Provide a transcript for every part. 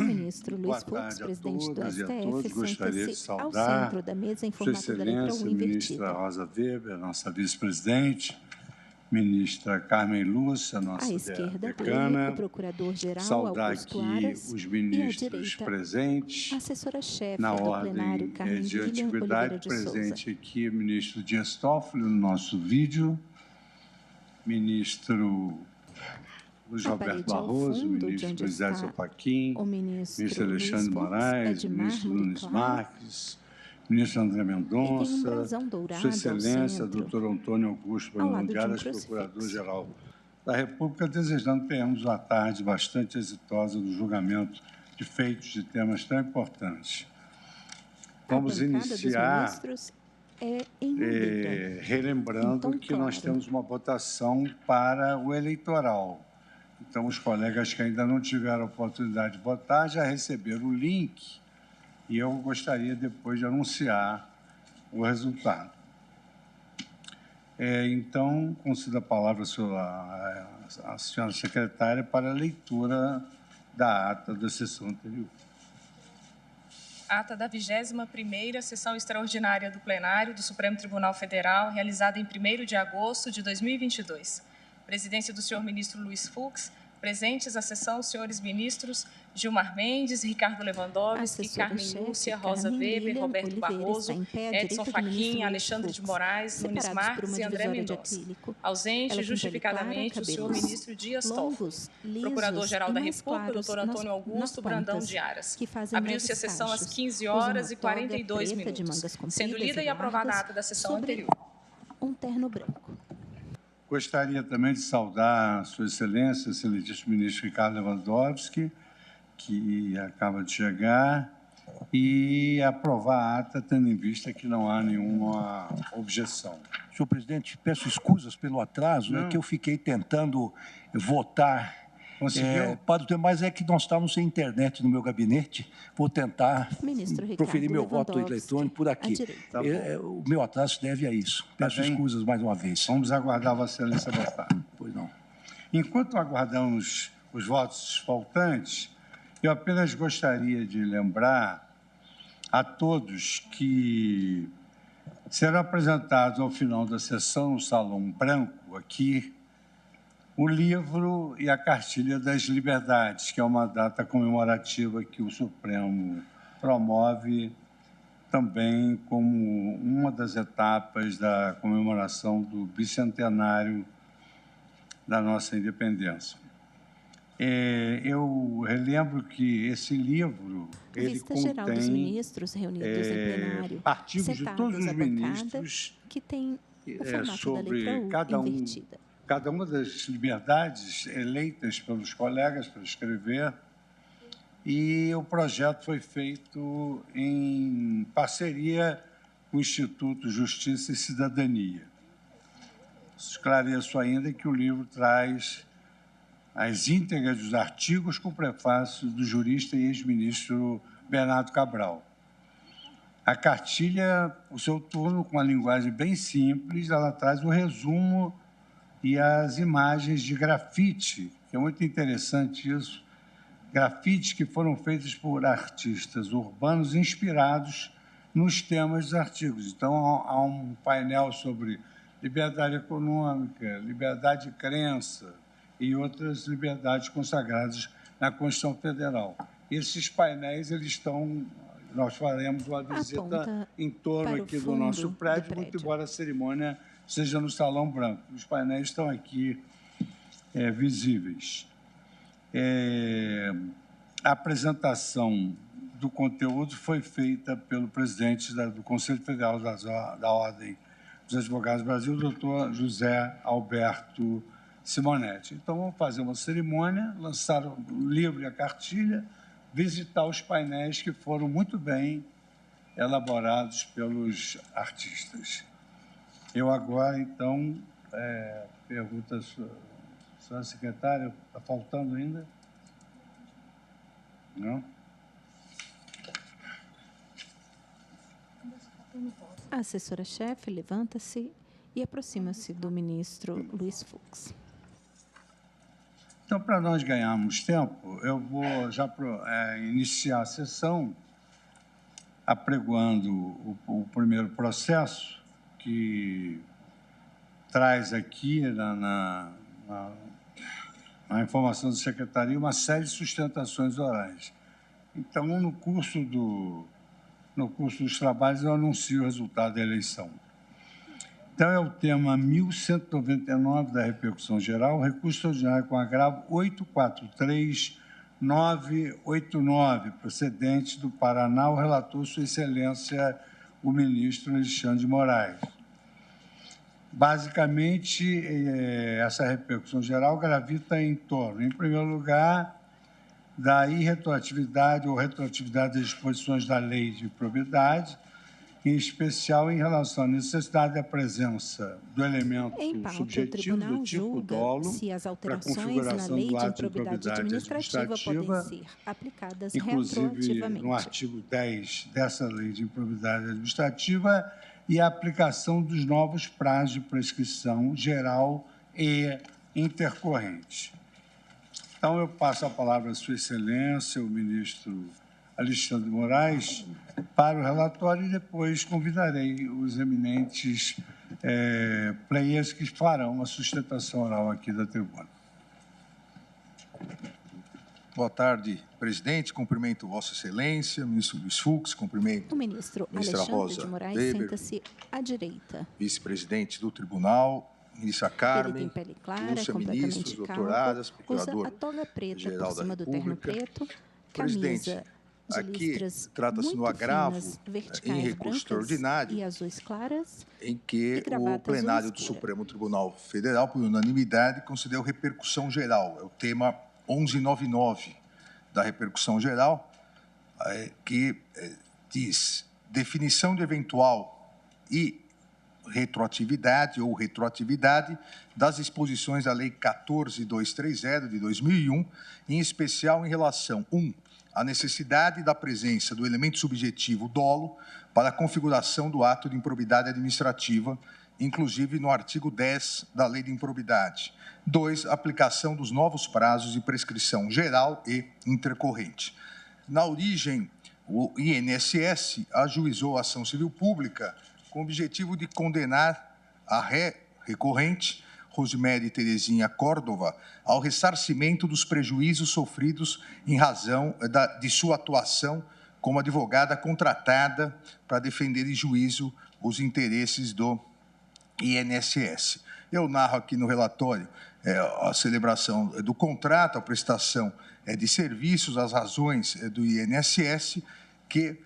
ministro Luiz Boa Fux, tarde a presidente do todas e a todos. STF, Gostaria de senta-se ao saudar centro da mesa em Sua formato da letra Excelência, U ministra invertida. Rosa Weber, nossa vice-presidente, ministra Carmen Lúcia, À nossa esquerda dele, o decana, procurador-geral saudar Augusto aqui Aras os e à ministros direita, a presentes, assessora-chefe na do plenário, ordem Carmen de Lilian Oliveira antiguidade, de Souza. presente aqui o ministro Dias Toffoli, no nosso vídeo, ministro Luiz À Roberto parede ao Barroso, fundo, de ministro onde Luiz Edson está Fachin, o ministro ministro Luiz Alexandre Fux, é Moraes, de ministro mármore Nunes claro Marques, ministro André e tem um Mendonça, brasão Sua dourado ao Excelência, centro, doutor Antônio Augusto ao Brandão lado de de um Aras, crucifixo. Procurador-Geral da República, desejando que tenhamos uma tarde bastante exitosa no julgamento de feitos de temas tão importantes. Vamos A bancada dos iniciar ministros é em madeira, em relembrando tom que nós claro. temos uma votação para o eleitoral. Então, os colegas que ainda não tiveram a oportunidade de votar já receberam o link e eu gostaria depois de anunciar o resultado. Então, concedo a palavra à senhora secretária para a leitura da ata da sessão anterior. Ata da 21ª Sessão Extraordinária do Plenário do Supremo Tribunal Federal, realizada em 1º de agosto de 2022. Presidência do senhor ministro Luiz Fux. Presentes à sessão, os senhores ministros Gilmar Mendes, Ricardo Lewandowski, Carmen Lúcia, Rosa Weber, Roberto Barroso, Edson Fachin, Alexandre de Moraes, Nunes Marques e André Mendonça. Ausente justificadamente o senhor ministro Dias Toffoli. Procurador-Geral da República, doutor Antônio Augusto Brandão de Aras. Abriu-se a sessão às 15h42, sendo lida e aprovada a ata da sessão anterior. Um terno branco. Gostaria também de saudar Sua Excelência, excelentíssimo ministro Ricardo Lewandowski, que acaba de chegar, e aprovar a ata, tendo em vista que não há nenhuma objeção. Senhor presidente, peço escusas pelo atraso, é que eu fiquei tentando votar. Conseguiu? Para o tempo, mas é que nós estávamos sem internet no meu gabinete. Vou tentar proferir meu voto eletrônico por aqui. Tá O meu atraso se deve a isso. Peço escusas mais uma vez. Vamos aguardar Vossa Excelência votar. Pois não. Enquanto aguardamos os votos faltantes, eu apenas gostaria de lembrar a todos que serão apresentados ao final da sessão, no Salão Branco, aqui, o livro e a Cartilha das Liberdades, que é uma data comemorativa que o Supremo promove também como uma das etapas da comemoração do bicentenário da nossa independência. Eu relembro que esse livro ele Geral dos contém ministros reunidos em plenário, artigos de todos os ministros que tem o formato da sobre letra U invertida. cada uma das liberdades eleitas pelos colegas para escrever, e o projeto foi feito em parceria com o Instituto Justiça e Cidadania. Esclareço ainda que o livro traz as íntegras dos artigos com prefácio do jurista e ex-ministro Bernardo Cabral. A cartilha, o seu turno, com uma linguagem bem simples, ela traz o resumo e as imagens de grafite, que é muito interessante isso, grafites que foram feitos por artistas urbanos inspirados nos temas dos artigos. Então, há um painel sobre liberdade econômica, liberdade de crença e outras liberdades consagradas na Constituição Federal. Esses painéis, nós faremos uma visita em torno aqui do nosso prédio, muito embora a cerimônia seja no Salão Branco. Os painéis estão aqui visíveis. A apresentação do conteúdo foi feita pelo presidente do Conselho Federal da Ordem dos Advogados do Brasil, doutor José Alberto Simonetti. Então, vamos fazer uma cerimônia, lançar o livro e a cartilha, visitar os painéis que foram muito bem elaborados pelos artistas. Eu agora, então, pergunto à senhora secretária, está faltando ainda? Não? A assessora-chefe levanta-se e aproxima-se do ministro Luiz Fux. Então, para nós ganharmos tempo, eu vou já iniciar a sessão apregoando o primeiro processo, que traz aqui na informação da Secretaria uma série de sustentações orais. Então, no curso dos trabalhos, eu anuncio o resultado da eleição. Então, é o tema 1199 da repercussão geral, recurso extraordinário com agravo 843989, procedente do Paraná, o relator, Sua Excelência, o ministro Alexandre de Moraes. Basicamente, essa repercussão geral gravita em torno, em primeiro lugar, da irretroatividade ou retroatividade das disposições da lei de improbidade, em especial em relação à necessidade da presença do elemento subjetivo do tipo dolo para a configuração do ato de improbidade administrativa, inclusive no artigo 10 dessa lei de improbidade administrativa, e a aplicação dos novos prazos de prescrição geral e intercorrente. Então, eu passo a palavra à Sua Excelência, o ministro Alexandre de Moraes, para o relatório, e depois convidarei os eminentes players que farão a sustentação oral aqui da tribuna. Boa tarde, presidente. Cumprimento Vossa Excelência, ministro Luiz Fux, cumprimento o ministro Alexandre de Moraes, senta-se à direita. Vice-presidente do Tribunal, ministra Carmen, ele tem pele clara, ilustre ministros, doutoradas, procurador usa a toga preta geral por cima da do terno República. preto, Presidente, camisa de aqui listras trata-se muito no agravo finas, verticais, em recurso brancas extraordinário, e azuis claras, em que e gravata o plenário azul do escura. Supremo Tribunal Federal, por unanimidade, concedeu repercussão geral. É o tema 1199 da repercussão geral, que diz: definição de eventual e retroatividade ou retroatividade das disposições da Lei 14.230, de 2001, em especial em relação, 1, à necessidade da presença do elemento subjetivo dolo para a configuração do ato de improbidade administrativa, inclusive no artigo 10 da Lei de Improbidade. 2, aplicação dos novos prazos de prescrição geral e intercorrente. Na origem, o INSS ajuizou a ação civil pública com o objetivo de condenar a recorrente, Rosemary Terezinha Córdova, ao ressarcimento dos prejuízos sofridos em razão de sua atuação como advogada contratada para defender em juízo os interesses do INSS. Eu narro aqui no relatório a celebração do contrato, a prestação de serviços, as razões do INSS, que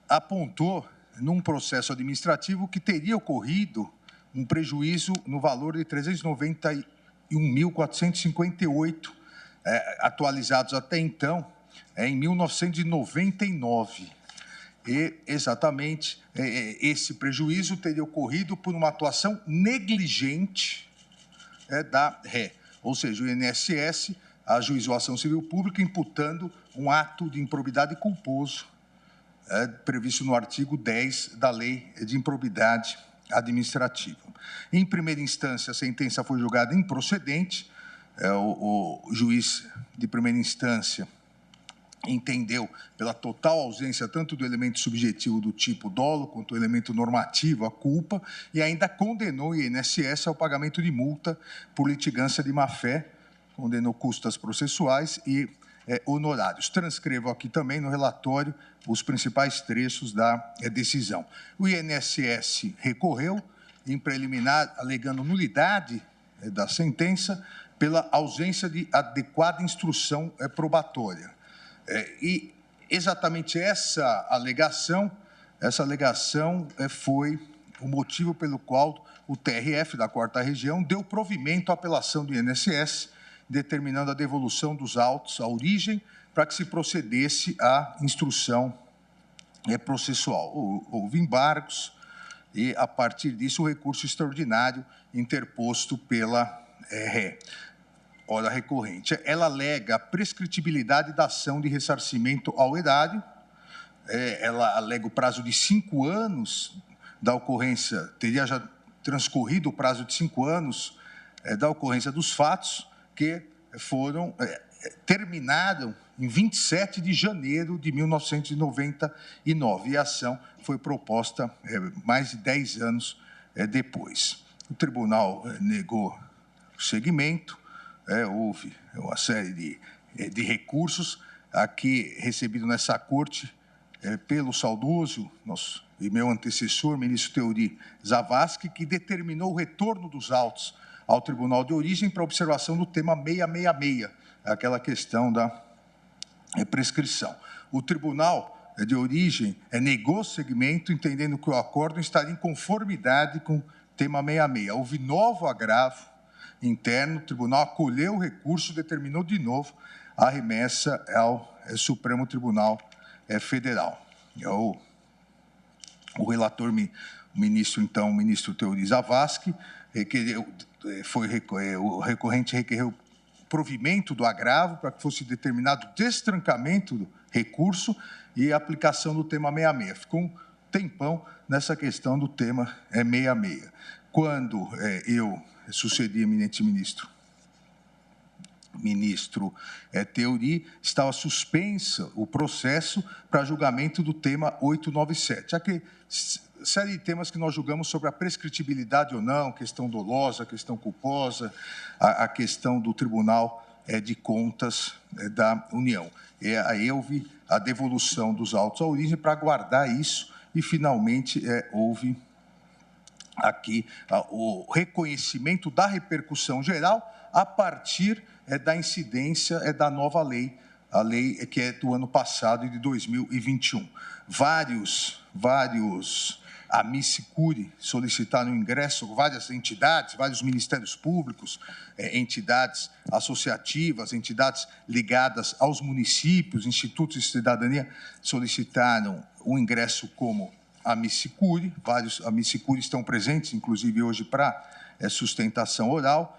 apontou num processo administrativo que teria ocorrido um prejuízo no valor de 391.458, atualizados até então, em 1999. E, exatamente, esse prejuízo teria ocorrido por uma atuação negligente da ré. Ou seja, o INSS ajuizou a ação civil pública imputando um ato de improbidade culposo, previsto no artigo 10 da Lei de Improbidade Administrativa. Em primeira instância, a sentença foi julgada improcedente. O juiz de primeira instância entendeu pela total ausência tanto do elemento subjetivo do tipo dolo quanto do elemento normativo, a culpa, e ainda condenou o INSS ao pagamento de multa por litigância de má-fé, condenou custas processuais e honorários. Transcrevo aqui também no relatório os principais trechos da decisão. O INSS recorreu em preliminar, alegando nulidade da sentença pela ausência de adequada instrução probatória. E exatamente essa alegação foi o motivo pelo qual o TRF da 4ª Região deu provimento à apelação do INSS, determinando a devolução dos autos à origem para que se procedesse à instrução processual. Houve embargos e, a partir disso, o recurso extraordinário interposto pela ré. Ora recorrente. Ela alega a prescritibilidade da ação de ressarcimento ao erário, ela alega o prazo de 5 anos da ocorrência, teria já transcorrido o prazo de 5 anos da ocorrência dos fatos, que terminaram em 27 de janeiro de 1999, e a ação foi proposta mais de 10 anos depois. O tribunal negou o segmento, houve uma série de recursos aqui recebido nessa corte pelo saudoso e meu antecessor, ministro Teori Zavascki, que determinou o retorno dos autos ao Tribunal de Origem para observação do tema 666, aquela questão da prescrição. O Tribunal de Origem negou o segmento, entendendo que o acórdão estaria em conformidade com o tema 666. Houve novo agravo interno, o Tribunal acolheu o recurso, determinou de novo a remessa ao Supremo Tribunal Federal. O relator, o ministro Teori Zavascki, o recorrente requereu o provimento do agravo para que fosse determinado o destrancamento do recurso e a aplicação do tema 66. Ficou um tempão nessa questão do tema 66. Quando eu sucedi eminente ministro Teori, estava suspenso o processo para julgamento do tema 897. Aqui, série de temas que nós julgamos sobre a prescritibilidade ou não, questão dolosa, questão culposa, a questão do Tribunal de Contas da União. Aí houve a devolução dos autos à origem para guardar isso e, finalmente, houve aqui o reconhecimento da repercussão geral a partir da incidência da nova lei, a lei que é do ano passado e de 2021. Vários amici curiae solicitaram ingresso, várias entidades, vários ministérios públicos, entidades associativas, entidades ligadas aos municípios, institutos de cidadania, solicitaram o ingresso como amici curiae. Vários amici curiae estão presentes, inclusive hoje, para sustentação oral.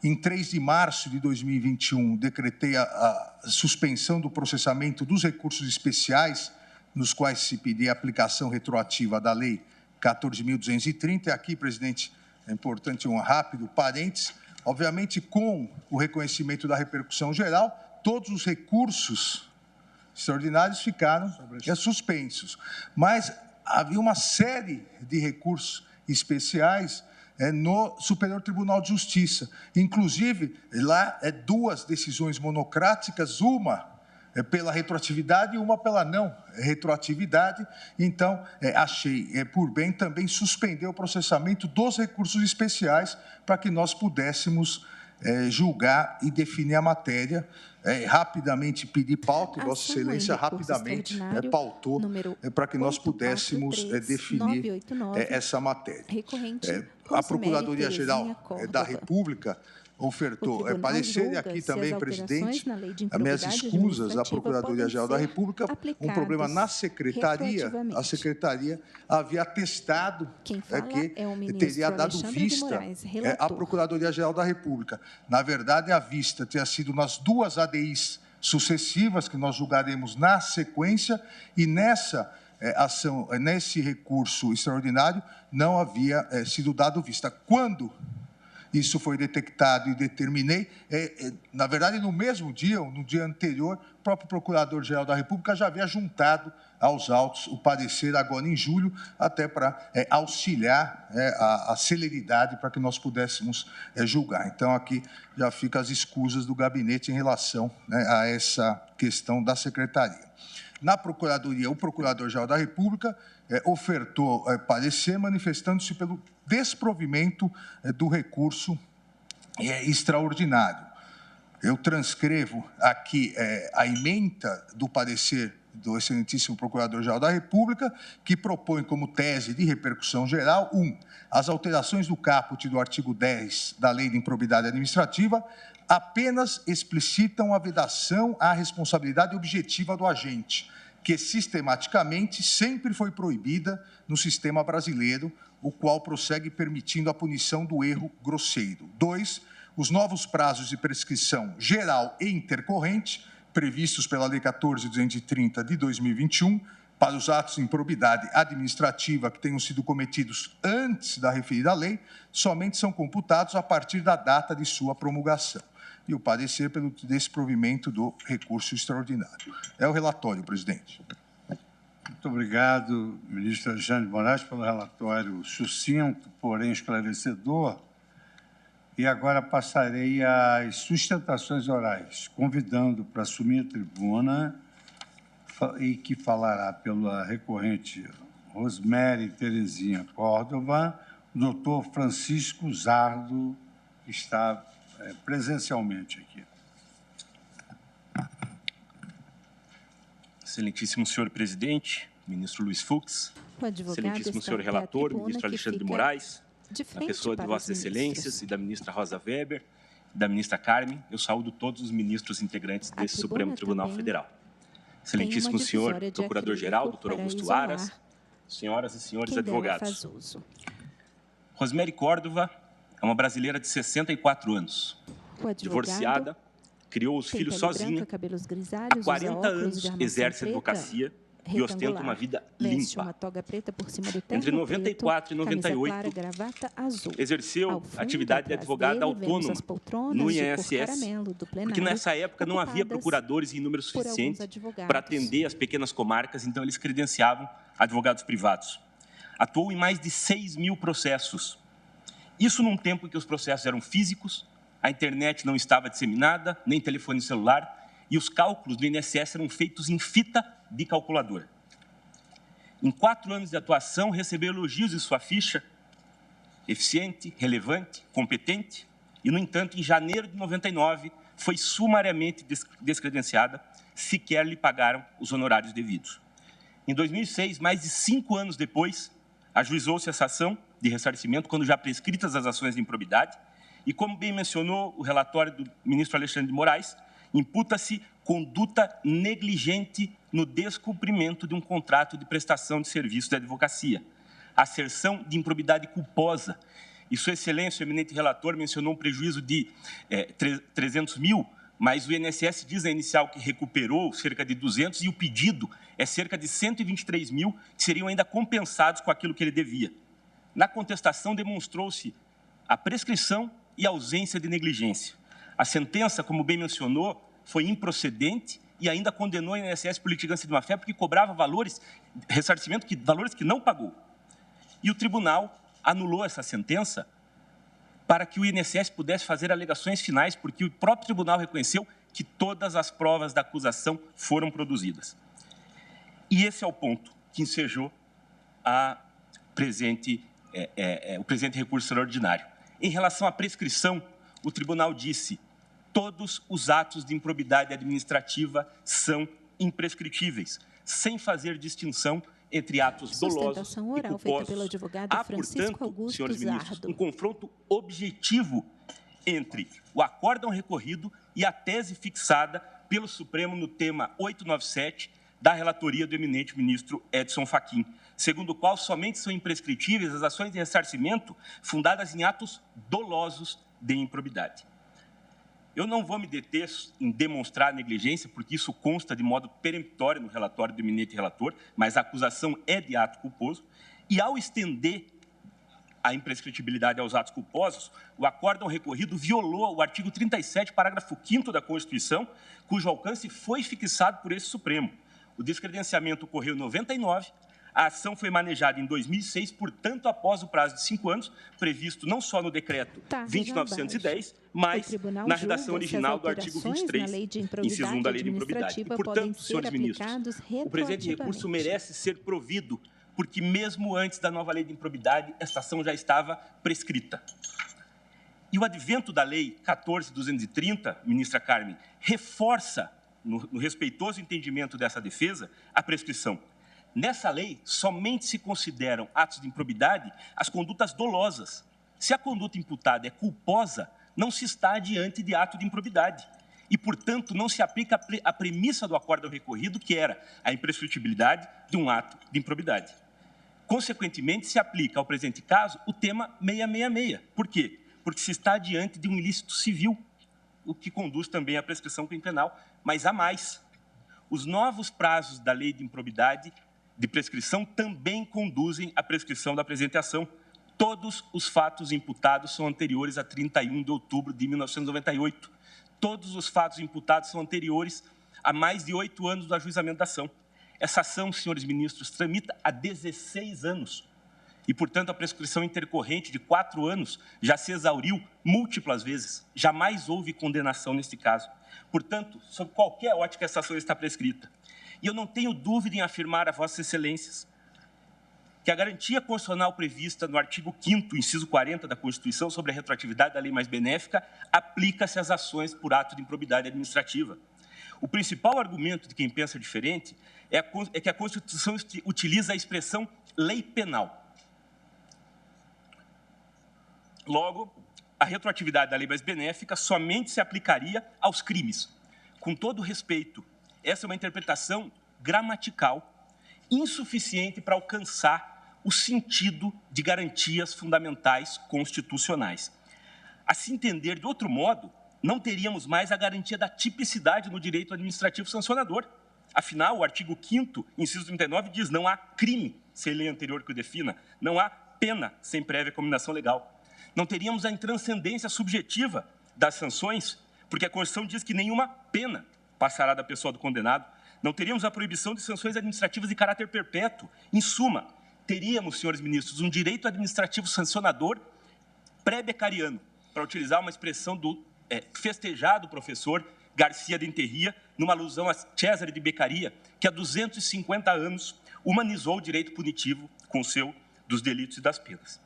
Em 3 de março de 2021, decretei a suspensão do processamento dos recursos especiais, nos quais se pedia a aplicação retroativa da Lei 14.230. Aqui, presidente, é importante um rápido parênteses. Obviamente, com o reconhecimento da repercussão geral, todos os recursos extraordinários ficaram suspensos. Mas havia uma série de recursos especiais no Superior Tribunal de Justiça. Inclusive, lá, 2 decisões monocráticas, uma pela retroatividade e uma pela não retroatividade. Então, achei por bem também suspender o processamento dos recursos especiais para que nós pudéssemos julgar e definir a matéria. Rapidamente pedir pauta, e Vossa Excelência rapidamente pautou para que nós pudéssemos definir essa matéria. A Procuradoria-Geral da República ofertou parecer, e aqui também, presidente, as minhas escusas à Procuradoria-Geral da República, um problema na Secretaria. A Secretaria havia atestado que teria dado vista à Procuradoria-Geral da República. Na verdade, a vista tinha sido nas 2 ADIs sucessivas, que nós julgaremos na sequência, e nessa ação, nesse recurso extraordinário, não havia sido dado vista. Quando isso foi detectado e determinei, na verdade, no mesmo dia, ou no dia anterior, o próprio Procurador-Geral da República já havia juntado aos autos o parecer agora em julho, até para auxiliar a celeridade para que nós pudéssemos julgar. Então, aqui já ficam as escusas do gabinete em relação a essa questão da Secretaria. Na Procuradoria, o Procurador-Geral da República ofertou parecer manifestando-se pelo desprovimento do recurso extraordinário. Eu transcrevo aqui a ementa do parecer do excelentíssimo Procurador-Geral da República, que propõe como tese de repercussão geral, 1. As alterações do caput do artigo 10 da Lei de Improbidade Administrativa apenas explicitam a vedação à responsabilidade objetiva do agente, que sistematicamente sempre foi proibida no sistema brasileiro, o qual prossegue permitindo a punição do erro grosseiro. 2. Os novos prazos de prescrição geral e intercorrente, previstos pela Lei 14.230 de 2021, para os atos de improbidade administrativa que tenham sido cometidos antes da referida lei, somente são computados a partir da data de sua promulgação. e o parecer pelo desprovimento do recurso extraordinário. É o relatório, presidente. Muito obrigado, ministro Alexandre de Moraes, pelo relatório sucinto, porém esclarecedor. E agora passarei às sustentações orais, convidando para assumir a tribuna e que falará pela recorrente Rosemary Terezinha Córdova, o doutor Francisco Zardo, que está presencialmente aqui. Excelentíssimo senhor presidente, ministro Luiz Fux, excelentíssimo senhor relator, ministro Alexandre de Moraes, na pessoa de vossas excelências e da ministra Rosa Weber, e da ministra Carmen, eu saúdo todos os ministros integrantes desse Supremo Tribunal Federal. Excelentíssimo senhor procurador-geral, doutor Augusto Aras, senhoras e senhores advogados. Rosemary Córdova é uma brasileira de 64 anos, divorciada, criou os filhos sozinha, há 40 anos exerce a advocacia e ostenta uma vida limpa. Entre 94 e 98, exerceu atividade de advogada autônoma no INSS, porque nessa época não havia procuradores em número suficiente para atender as pequenas comarcas, então eles credenciavam advogados privados. Atuou em mais de 6.000 processos. Isso num tempo em que os processos eram físicos, a internet não estava disseminada, nem telefone celular, e os cálculos do INSS eram feitos em fita de calculador. Em 4 anos de atuação, recebeu elogios em sua ficha, eficiente, relevante, competente, e, no entanto, em janeiro de 99, foi sumariamente descredenciada, sequer lhe pagaram os honorários devidos. Em 2006, mais de 5 anos depois, ajuizou-se essa ação de ressarcimento, quando já prescritas as ações de improbidade, e, como bem mencionou o relatório do ministro Alexandre de Moraes, imputa-se conduta negligente no descumprimento de um contrato de prestação de serviço de advocacia, asserção de improbidade culposa. E Sua Excelência, o eminente relator, mencionou um prejuízo de 300 mil, mas o INSS diz na inicial que recuperou cerca de 200 e o pedido é cerca de 123 mil, que seriam ainda compensados com aquilo que ele devia. Na contestação, demonstrou-se a prescrição e a ausência de negligência. A sentença, como bem mencionou, foi improcedente e ainda condenou a INSS por litigância de má-fé porque cobrava valores, valores que não pagou. E o tribunal anulou essa sentença para que o INSS pudesse fazer alegações finais, porque o próprio tribunal reconheceu que todas as provas da acusação foram produzidas. E esse é o ponto que ensejou o presente recurso extraordinário. Em relação à prescrição, o tribunal disse: todos os atos de improbidade administrativa são imprescritíveis, sem fazer distinção entre atos dolosos e culposos. Há, portanto, senhores ministros, um confronto objetivo entre o acórdão recorrido e a tese fixada pelo Supremo no tema 897 da relatoria do eminente ministro Edson Fachin, segundo o qual somente são imprescritíveis as ações de ressarcimento fundadas em atos dolosos de improbidade. Eu não vou me deter em demonstrar negligência, porque isso consta de modo peremptório no relatório do eminente relator, mas a acusação é de ato culposo, e ao estender a imprescritibilidade aos atos culposos, o acórdão recorrido violou o artigo 37, parágrafo 5º da Constituição, cujo alcance foi fixado por esse Supremo. O descredenciamento ocorreu em 99, a ação foi manejada em 2006, portanto, após o prazo de 5 anos, previsto não só no decreto 20.910, mas na redação original do artigo 23, inciso 1 da Lei de Improbidade. E, portanto, senhores ministros, o presente recurso merece ser provido, porque mesmo antes da nova Lei de Improbidade, esta ação já estava prescrita. E o advento da Lei 14.230, ministra Carmen, reforça, no respeitoso entendimento dessa defesa, a prescrição. Nessa lei, somente se consideram atos de improbidade as condutas dolosas. Se a conduta imputada é culposa, não se está diante de ato de improbidade. E, portanto, não se aplica a premissa do acórdão recorrido, que era a imprescritibilidade de um ato de improbidade. Consequentemente, se aplica ao presente caso o tema 666. Por quê? Porque se está diante de um ilícito civil, o que conduz também à prescrição penal, mas há mais. Os novos prazos da Lei de Improbidade de prescrição também conduzem à prescrição da presente ação. Todos os fatos imputados são anteriores a 31 de outubro de 1998. todos os fatos imputados são anteriores a mais de 8 anos do ajuizamento da ação. Essa ação, senhores ministros, tramita há 16 anos e, portanto, a prescrição intercorrente de 4 anos já se exauriu múltiplas vezes. Jamais houve condenação neste caso. Portanto, sob qualquer ótica, essa ação está prescrita. E eu não tenho dúvida em afirmar a Vossas Excelências que a garantia constitucional prevista no artigo 5º, inciso 40 da Constituição, sobre a retroatividade da lei mais benéfica, aplica-se às ações por ato de improbidade administrativa. O principal argumento de quem pensa diferente é que a Constituição utiliza a expressão lei penal. Logo, a retroatividade da lei mais benéfica somente se aplicaria aos crimes. Com todo respeito, essa é uma interpretação gramatical insuficiente para alcançar o sentido de garantias fundamentais constitucionais. A se entender de outro modo, não teríamos mais a garantia da tipicidade no direito administrativo sancionador. Afinal, o artigo 5º, inciso 39, diz: não há crime sem lei anterior que o defina, não há pena sem prévia combinação legal. Não teríamos a intranscendência subjetiva das sanções, porque a Constituição diz que nenhuma pena passará da pessoa do condenado. Não teríamos a proibição de sanções administrativas de caráter perpétuo. Em suma, teríamos, senhores ministros, um direito administrativo sancionador pré-becariano, para utilizar uma expressão do festejado professor Garcia de Enterria, numa alusão a Cesare de Beccaria, que há 250 anos humanizou o direito punitivo com o seu dos delitos e das penas.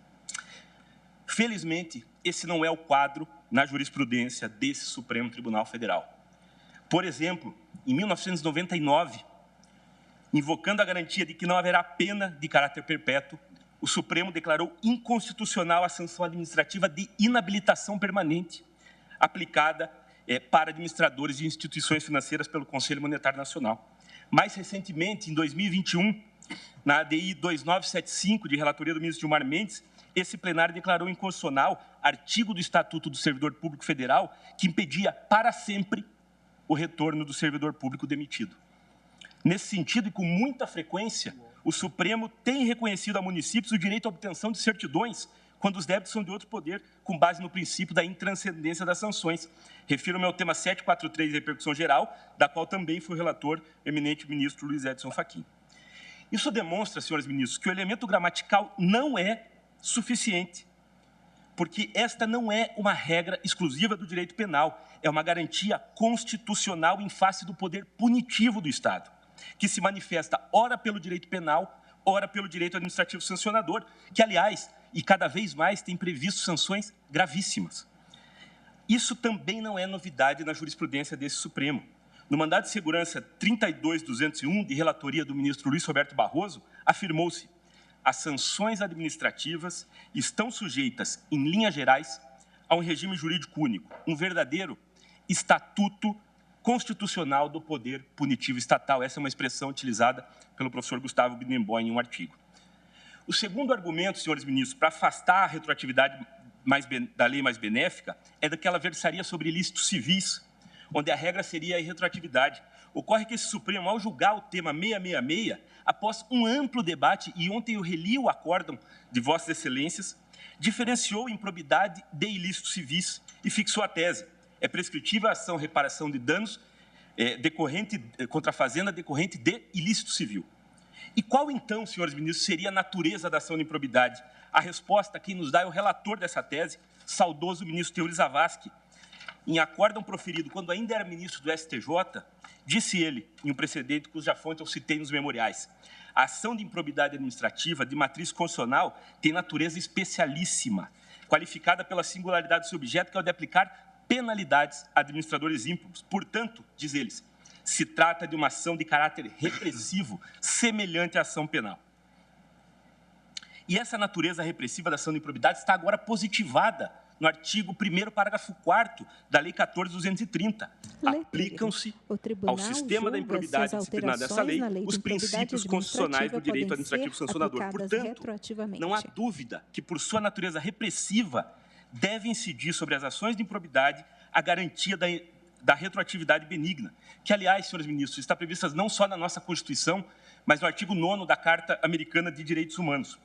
Felizmente, esse não é o quadro na jurisprudência desse Supremo Tribunal Federal. Por exemplo, em 1999, invocando a garantia de que não haverá pena de caráter perpétuo, o Supremo declarou inconstitucional a sanção administrativa de inabilitação permanente aplicada para administradores de instituições financeiras pelo Conselho Monetário Nacional. Mais recentemente, em 2021, na ADI 2975, de relatoria do ministro Gilmar Mendes, esse plenário declarou inconstitucional artigo do Estatuto do Servidor Público Federal que impedia para sempre o retorno do servidor público demitido. Nesse sentido, e com muita frequência, o Supremo tem reconhecido a municípios o direito à obtenção de certidões quando os débitos são de outro poder, com base no princípio da intranscendência das sanções. Refiro-me ao tema 743 de repercussão geral, da qual também foi relator o eminente ministro Luiz Edson Fachin. Isso demonstra, senhores ministros, que o elemento gramatical não é suficiente, porque esta não é uma regra exclusiva do direito penal, é uma garantia constitucional em face do poder punitivo do Estado, que se manifesta ora pelo direito penal, ora pelo direito administrativo sancionador, que, aliás, e cada vez mais tem previsto sanções gravíssimas. Isso também não é novidade na jurisprudência desse Supremo. No mandado de segurança 32201, de relatoria do ministro Luiz Roberto Barroso, afirmou-se: as sanções administrativas estão sujeitas, em linhas gerais, a um regime jurídico único, um verdadeiro estatuto constitucional do poder punitivo estatal. Essa é uma expressão utilizada pelo professor Gustavo Binemboim em um artigo. O segundo argumento, senhores ministros, para afastar a retroatividade da lei mais benéfica é de que ela versaria sobre ilícitos civis, onde a regra seria a irretroatividade. Ocorre que esse Supremo, ao julgar o tema 666, após um amplo debate, e ontem eu reli o acórdão de Vossas Excelências, diferenciou improbidade de ilícitos civis e fixou a tese: é prescritível a ação reparação de danos contra a fazenda decorrente de ilícito civil. E qual, então, senhores ministros, seria a natureza da ação de improbidade? A resposta quem nos dá é o relator dessa tese, saudoso ministro Teori Zavascki. Em acórdão proferido quando ainda era ministro do STJ, disse ele, em um precedente cuja fonte eu citei nos memoriais: a ação de improbidade administrativa de matriz constitucional tem natureza especialíssima, qualificada pela singularidade do seu objeto, que é o de aplicar penalidades a administradores ímprobos. Portanto, diz eles, se trata de uma ação de caráter repressivo, semelhante à ação penal. E essa natureza repressiva da ação de improbidade está agora positivada no artigo 1º, parágrafo 4º da Lei 14.230. Aplicam-se ao sistema da improbidade disciplinar dessa lei os princípios constitucionais do direito administrativo sancionador. Portanto, não há dúvida que, por sua natureza repressiva, deve incidir sobre as ações de improbidade a garantia da retroatividade benigna, que, aliás, senhores ministros, está prevista não só na nossa Constituição, mas no artigo 9º da Carta Americana de Direitos Humanos.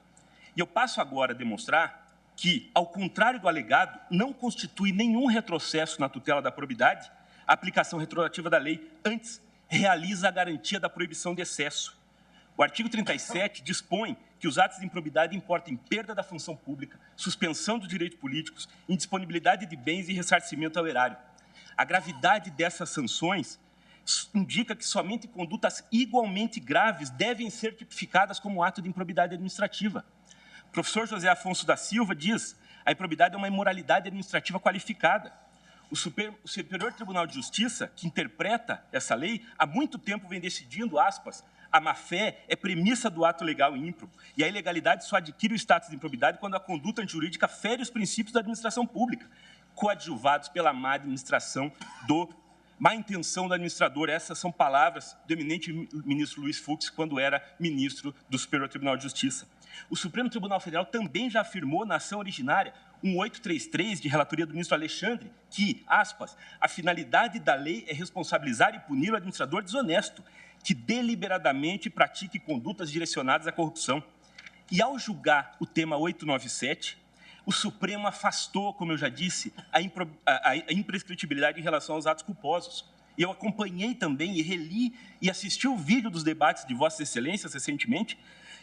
E eu passo agora a demonstrar que, ao contrário do alegado, não constitui nenhum retrocesso na tutela da probidade a aplicação retroativa da lei, antes realiza a garantia da proibição de excesso. O artigo 37 dispõe que os atos de improbidade importem perda da função pública, suspensão dos direitos políticos, indisponibilidade de bens e ressarcimento ao erário. A gravidade dessas sanções indica que somente condutas igualmente graves devem ser tipificadas como ato de improbidade administrativa. O professor José Afonso da Silva diz: a improbidade é uma imoralidade administrativa qualificada. O Superior Tribunal de Justiça, que interpreta essa lei, há muito tempo vem decidindo, aspas, a má-fé é premissa do ato legal e ímprobo, e a ilegalidade só adquire o status de improbidade quando a conduta antijurídica fere os princípios da administração pública, coadjuvados pela má intenção do administrador. Essas são palavras do eminente ministro Luiz Fux, quando era ministro do Superior Tribunal de Justiça. O Supremo Tribunal Federal também já afirmou na ação originária 1833, de relatoria do ministro Alexandre, que, aspas, a finalidade da lei é responsabilizar e punir o administrador desonesto, que deliberadamente pratique condutas direcionadas à corrupção. E, ao julgar o tema 897, o Supremo afastou, como eu já disse, a imprescritibilidade em relação aos atos culposos. E eu acompanhei também e reli e assisti o vídeo dos debates de Vossas Excelências recentemente,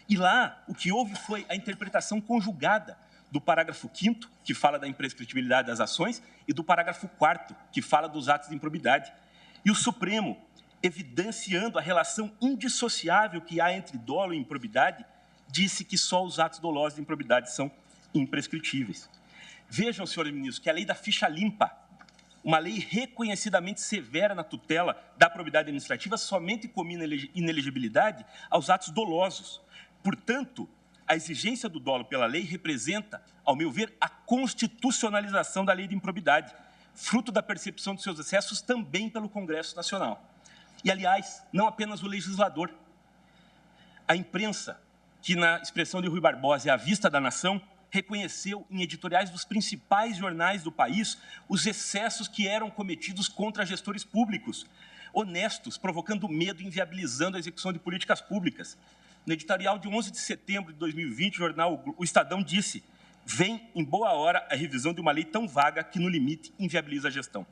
e lá o que houve foi a interpretação conjugada do parágrafo 5º, que fala da imprescritibilidade das ações, e do parágrafo 4º, que fala dos atos de improbidade. E o Supremo, evidenciando a relação indissociável que há entre dolo e improbidade, disse que só os atos dolosos de improbidade são imprescritíveis. Vejam, senhores ministros, que a lei da ficha limpa, uma lei reconhecidamente severa na tutela da probidade administrativa, somente comina inelegibilidade aos atos dolosos. Portanto, a exigência do dolo pela lei representa, ao meu ver, a constitucionalização da lei de improbidade, fruto da percepção dos seus excessos também pelo Congresso Nacional. E, aliás, não apenas o legislador. A imprensa, que na expressão de Rui Barbosa é a vista da nação, reconheceu em editoriais dos principais jornais do país os excessos que eram cometidos contra gestores públicos, honestos, provocando medo e inviabilizando a execução de políticas públicas. No editorial de 11 de setembro de 2020, o jornal O Estadão disse: vem em boa hora a revisão de uma lei tão vaga que, no limite, inviabiliza a gestão.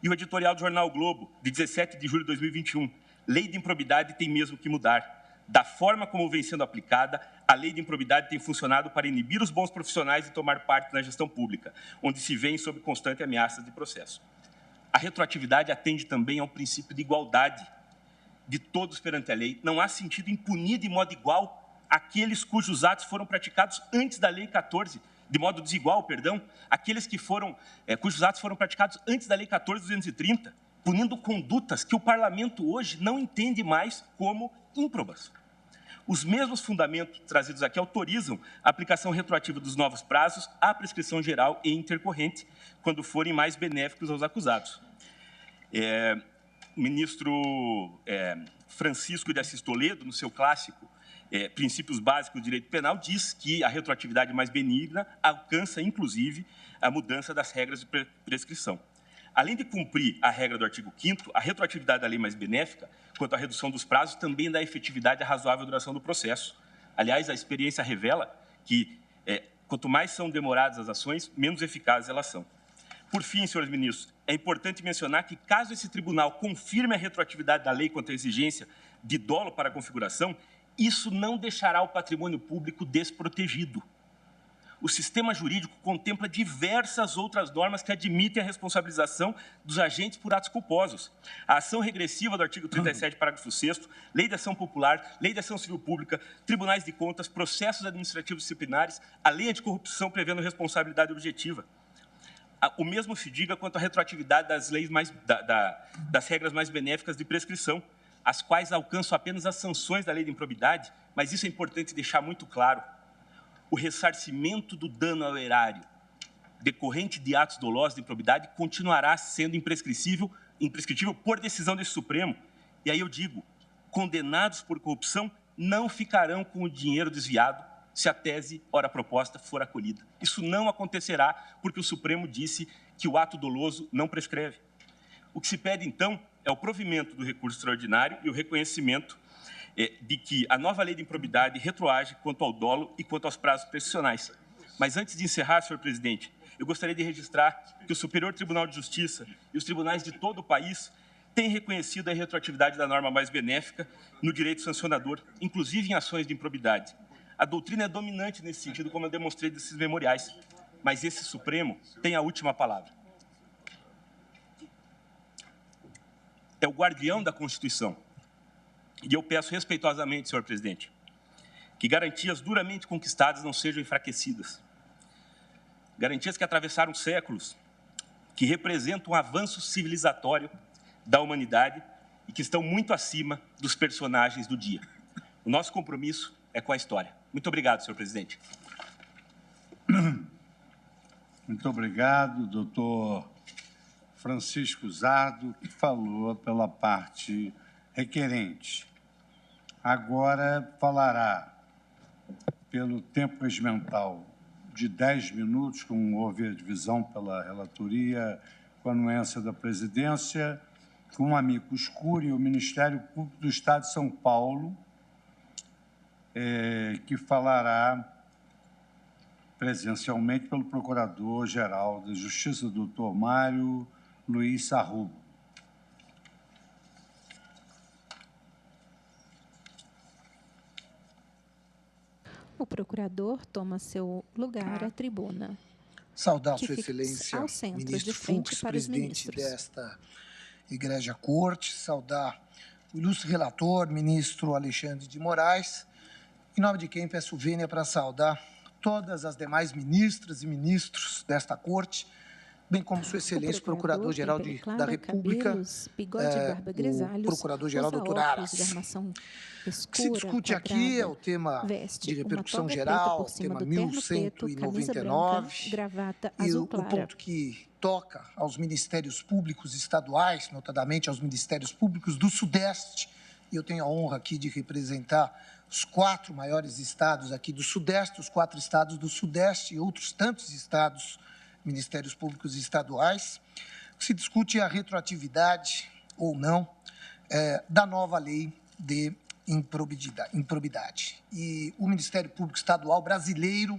E o editorial do jornal o Globo, de 17 de julho de 2021, lei de improbidade tem mesmo que mudar. Da forma como vem sendo aplicada, a lei de improbidade tem funcionado para inibir os bons profissionais de tomar parte na gestão pública, onde se vêem sob constante ameaça de processo. A retroatividade atende também ao princípio de igualdade de todos perante a lei. Não há sentido em punir de modo igual aqueles cujos atos foram praticados antes da Lei 14, de modo desigual, perdão, aqueles que cujos atos foram praticados antes da Lei 14.230, punindo condutas que o Parlamento hoje não entende mais como ímprobas. Os mesmos fundamentos trazidos aqui autorizam a aplicação retroativa dos novos prazos à prescrição geral e intercorrente, quando forem mais benéficos aos acusados. O ministro Francisco de Assis Toledo, no seu clássico Princípios Básicos do Direito Penal, diz que a retroatividade mais benigna alcança, inclusive, a mudança das regras de prescrição. Além de cumprir a regra do artigo 5º, a retroatividade da lei mais benéfica, quanto à redução dos prazos, também dá efetividade à razoável duração do processo. Aliás, a experiência revela que, quanto mais são demoradas as ações, menos eficazes elas são. Por fim, senhores ministros, é importante mencionar que, caso esse tribunal confirme a retroatividade da lei quanto à exigência de dolo para a configuração, isso não deixará o patrimônio público desprotegido. O sistema jurídico contempla diversas outras normas que admitem a responsabilização dos agentes por atos culposos. A ação regressiva do artigo 37, parágrafo 6º, Lei de Ação Popular, Lei de Ação Civil Pública, Tribunais de Contas, processos administrativos disciplinares, a Lei Anticorrupção prevendo responsabilidade objetiva. O mesmo se diga quanto à retroatividade das das regras mais benéficas de prescrição, as quais alcançam apenas as sanções da lei de improbidade, mas isso é importante deixar muito claro. O ressarcimento do dano ao erário decorrente de atos dolosos de improbidade continuará sendo imprescritível por decisão desse Supremo. E aí eu digo, condenados por corrupção não ficarão com o dinheiro desviado se a tese, ora proposta, for acolhida. Isso não acontecerá porque o Supremo disse que o ato doloso não prescreve. O que se pede, então, é o provimento do recurso extraordinário e o reconhecimento de que a nova lei de improbidade retroage quanto ao dolo e quanto aos prazos prescricionais. Mas antes de encerrar, senhor presidente, eu gostaria de registrar que o Superior Tribunal de Justiça e os tribunais de todo o país têm reconhecido a retroatividade da norma mais benéfica no direito sancionador, inclusive em ações de improbidade. A doutrina é dominante nesse sentido, como eu demonstrei desses memoriais, mas esse Supremo tem a última palavra. É o guardião da Constituição. E eu peço respeitosamente, senhor presidente, que garantias duramente conquistadas não sejam enfraquecidas. Garantias que atravessaram séculos, que representam um avanço civilizatório da humanidade e que estão muito acima dos personagens do dia. O nosso compromisso é com a história. Muito obrigado, senhor presidente. Muito obrigado, doutor Francisco Zardo, que falou pela parte requerente. Agora falará pelo tempo regimental de 10 minutos, como houve a divisão pela relatoria com a anuência da presidência, com um amigo escuro e o Ministério Público do Estado de São Paulo, que falará presencialmente pelo Procurador-Geral da Justiça, doutor Mário Luiz Sarrubo. O procurador toma seu lugar à tribuna. Saudar Sua Excelência, ao centro, ministro de frente Fux, para os presidente ministros. desta Egrégia Corte, saudar o ilustre relator, ministro Alexandre de Moraes, em nome de quem peço vênia para saudar todas as demais ministras e ministros desta Corte, bem como Sua Excelência, Procurador-Geral da República, cabelos, bigode, barba, grisalhos, o Procurador-Geral, usa doutor óculos de Aras. armação O que se escura, discute quadrada, aqui é o tema veste de repercussão uma toga geral, preta por cima tema do terno preto, camisa 1199, branca, gravata e azul o clara. ponto que toca aos ministérios públicos estaduais, notadamente aos ministérios públicos do Sudeste, e eu tenho a honra aqui de representar os 4 maiores estados aqui do Sudeste, os 4 estados do Sudeste e outros tantos estados, ministérios públicos estaduais. O que se discute é a retroatividade ou não da nova lei de improbidade. E o Ministério Público Estadual brasileiro,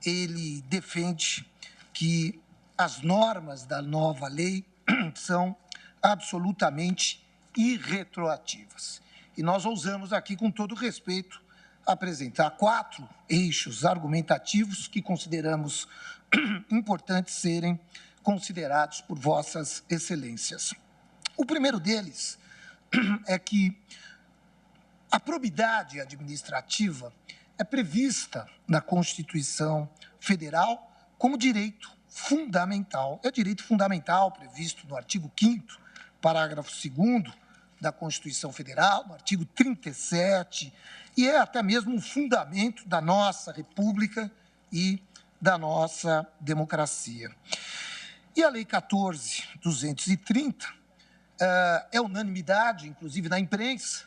ele defende que as normas da nova lei são absolutamente irretroativas. E nós ousamos aqui, com todo respeito, apresentar 4 eixos argumentativos que consideramos importantes serem considerados por vossas excelências. O primeiro deles é que a probidade administrativa é prevista na Constituição Federal como direito fundamental. É direito fundamental previsto no artigo 5º, parágrafo 2º da Constituição Federal, no artigo 37, e é até mesmo um fundamento da nossa República e da nossa democracia. E a Lei 14.230 é unanimidade, inclusive na imprensa,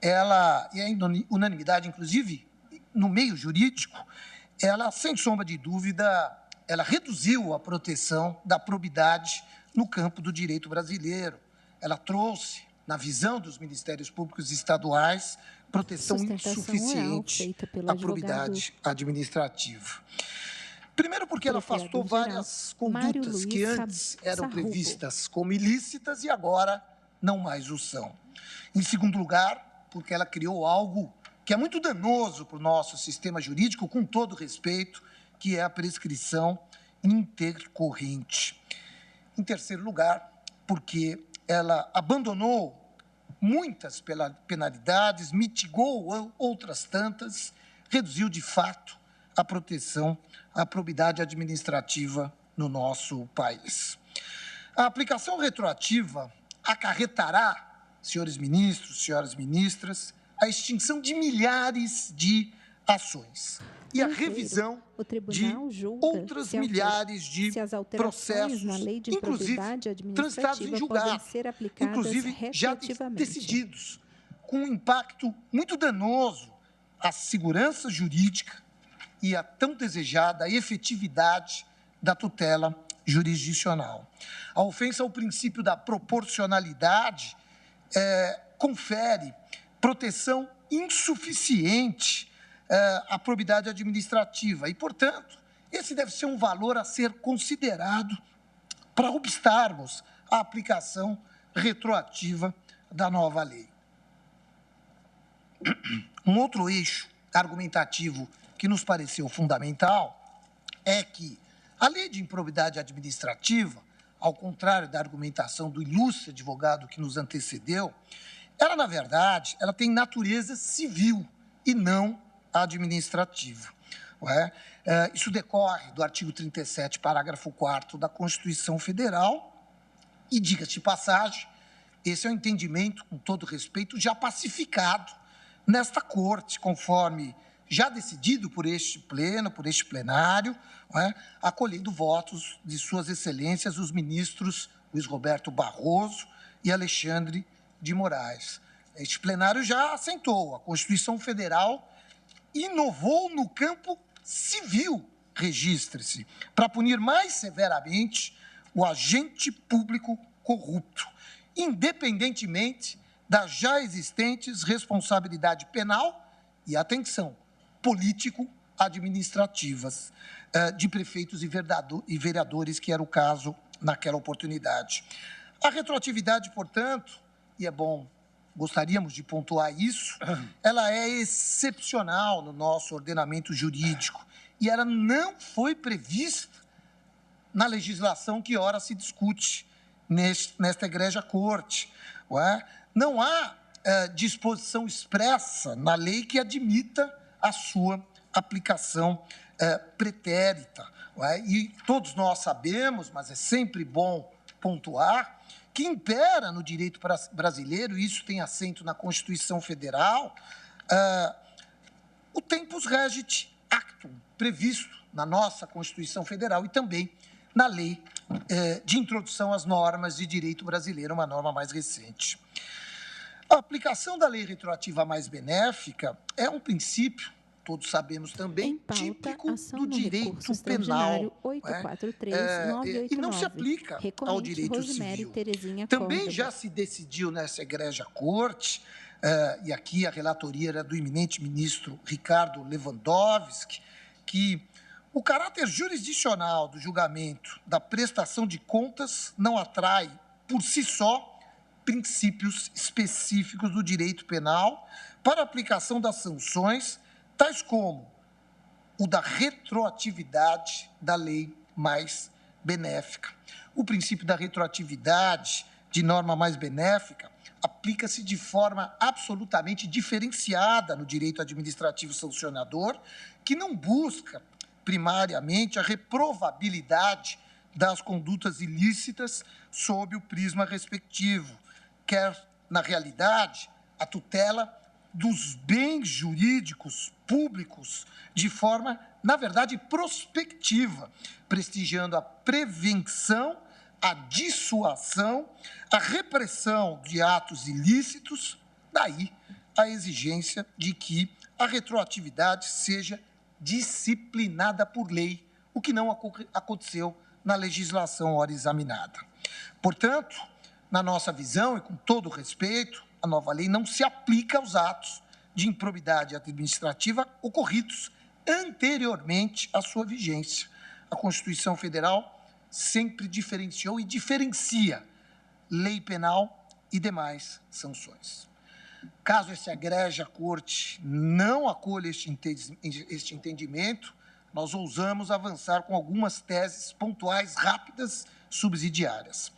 ela é unanimidade, inclusive, no meio jurídico, ela, sem sombra de dúvida, ela reduziu a proteção da probidade no campo do direito brasileiro. Ela trouxe, na visão dos ministérios públicos estaduais, proteção insuficiente à probidade administrativa. Primeiro porque ela afastou várias condutas que antes eram previstas como ilícitas e agora não mais o são. Em segundo lugar, porque ela criou algo que é muito danoso para o nosso sistema jurídico, com todo respeito, que é a prescrição intercorrente. Em terceiro lugar, porque ela abandonou muitas penalidades, mitigou outras tantas, reduziu de fato a proteção, a probidade administrativa no nosso país. A aplicação retroativa acarretará, senhores ministros, senhoras ministras, a extinção de milhares de ações e a revisão de outras milhares de processos, inclusive transitados em julgado, inclusive já decididos, com um impacto muito danoso à segurança jurídica e à tão desejada efetividade da tutela jurisdicional. A ofensa ao princípio da proporcionalidade confere proteção insuficiente à probidade administrativa e, portanto, esse deve ser um valor a ser considerado para obstarmos a aplicação retroativa da nova lei. Um outro eixo argumentativo que nos pareceu fundamental é que a lei de improbidade administrativa, ao contrário da argumentação do ilustre advogado que nos antecedeu, ela, na verdade, ela tem natureza civil e não administrativa. Não é? Isso decorre do artigo 37, parágrafo 4º da Constituição Federal e, diga-se de passagem, esse é um entendimento, com todo respeito, já pacificado nesta Corte, conforme já decidido por este pleno, por este plenário, não é? Acolhendo votos de suas excelências, os ministros Luiz Roberto Barroso e Alexandre de Moraes. Este plenário já assentou, a Constituição Federal inovou no campo civil, registre-se, para punir mais severamente o agente público corrupto, independentemente das já existentes responsabilidade penal e, atenção, político-administrativas de prefeitos e vereadores, que era o caso naquela oportunidade. A retroatividade, portanto, e é bom, gostaríamos de pontuar isso, ela é excepcional no nosso ordenamento jurídico e ela não foi prevista na legislação que ora se discute nesta egrégia corte. Não há disposição expressa na lei que admita a sua aplicação pretérita. E todos nós sabemos, mas é sempre bom pontuar, que impera no direito brasileiro, e isso tem assento na Constituição Federal, o tempus regit actum, previsto na nossa Constituição Federal e também na Lei de Introdução às Normas de Direito Brasileiro, uma norma mais recente. A aplicação da lei retroativa mais benéfica é um princípio, todos sabemos também, típico do direito penal, 843, e não se aplica ao direito civil. Também já se decidiu nessa egrégia corte, e aqui a relatoria era do eminente ministro Ricardo Lewandowski, que o caráter jurisdicional do julgamento da prestação de contas não atrai, por si só, princípios específicos do direito penal para a aplicação das sanções, tais como o da retroatividade da lei mais benéfica. O princípio da retroatividade de norma mais benéfica aplica-se de forma absolutamente diferenciada no direito administrativo sancionador, que não busca primariamente a reprovabilidade das condutas ilícitas sob o prisma respectivo, quer, na realidade, a tutela dos bens jurídicos públicos de forma, na verdade, prospectiva, prestigiando a prevenção, a dissuasão, a repressão de atos ilícitos, daí a exigência de que a retroatividade seja disciplinada por lei, o que não aconteceu na legislação ora examinada. Portanto, na nossa visão e com todo respeito, a nova lei não se aplica aos atos de improbidade administrativa ocorridos anteriormente à sua vigência. A Constituição Federal sempre diferenciou e diferencia lei penal e demais sanções. Caso essa egrégia corte não acolha este entendimento, nós ousamos avançar com algumas teses pontuais, rápidas, subsidiárias.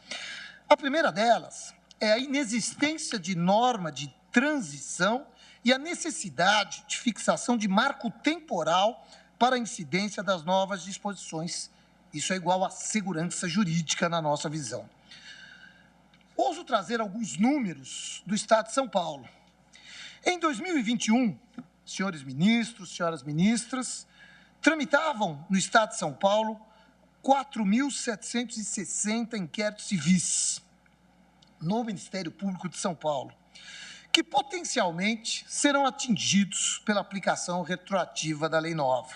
A primeira delas é a inexistência de norma de transição e a necessidade de fixação de marco temporal para a incidência das novas disposições. Isso é igual à segurança jurídica na nossa visão. Ouso trazer alguns números do Estado de São Paulo. Em 2021, senhores ministros, senhoras ministras, tramitavam no Estado de São Paulo 4.760 inquéritos civis no Ministério Público de São Paulo, que potencialmente serão atingidos pela aplicação retroativa da lei nova.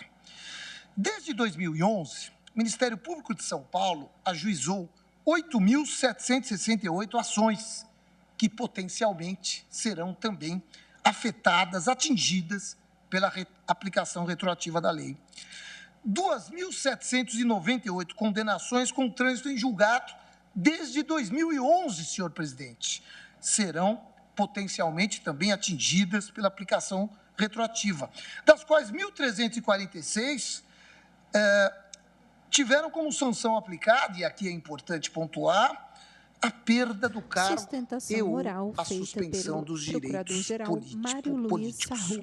Desde 2011, o Ministério Público de São Paulo ajuizou 8.768 ações, que potencialmente serão também afetadas, atingidas pela aplicação retroativa da lei. 2.798 condenações com trânsito em julgado desde 2011, senhor presidente. Serão potencialmente também atingidas pela aplicação retroativa, das quais 1.346 tiveram como sanção aplicada, e aqui é importante pontuar, a perda do cargo e a suspensão dos direitos políticos.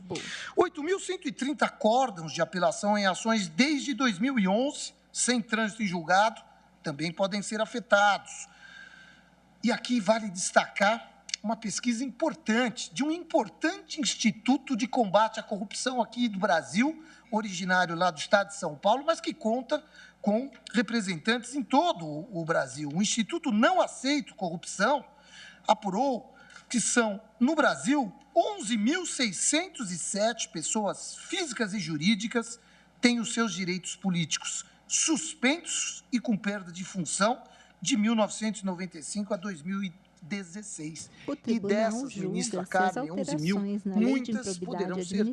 8.130 acórdãos de apelação em ações desde 2011, sem trânsito em julgado, também podem ser afetados. E aqui vale destacar uma pesquisa importante, de um importante instituto de combate à corrupção aqui do Brasil, originário lá do estado de São Paulo, mas que conta com representantes em todo o Brasil. O Instituto Não Aceito Corrupção apurou que são, no Brasil, 11.607 pessoas físicas e jurídicas têm os seus direitos políticos suspensos e com perda de função de 1995 a 2016. E dessas, ministra Carmen, 11 mil, muitas poderão ser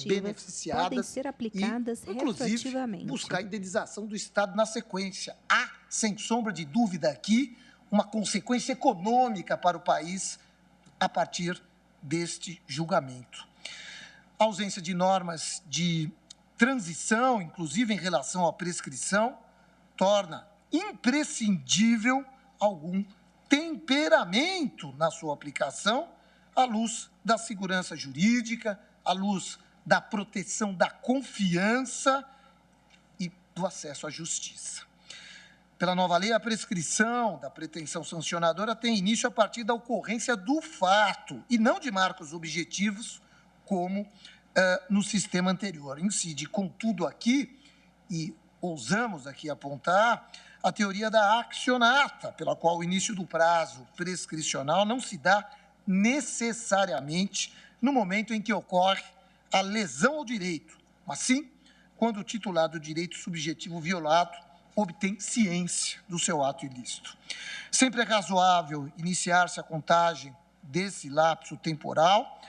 beneficiadas ser aplicadas e, inclusive, buscar a indenização do Estado na sequência. Há, sem sombra de dúvida aqui, uma consequência econômica para o país a partir deste julgamento. A ausência de normas de transição, inclusive em relação à prescrição, torna imprescindível algum temperamento na sua aplicação, à luz da segurança jurídica, à luz da proteção da confiança e do acesso à justiça. Pela nova lei, a prescrição da pretensão sancionadora tem início a partir da ocorrência do fato e não de marcos objetivos, como no sistema anterior. Incide, contudo, aqui, e ousamos aqui apontar, a teoria da accionata, pela qual o início do prazo prescricional não se dá necessariamente no momento em que ocorre a lesão ao direito, mas sim quando o titular do direito subjetivo violado obtém ciência do seu ato ilícito. Sempre é razoável iniciar-se a contagem desse lapso temporal,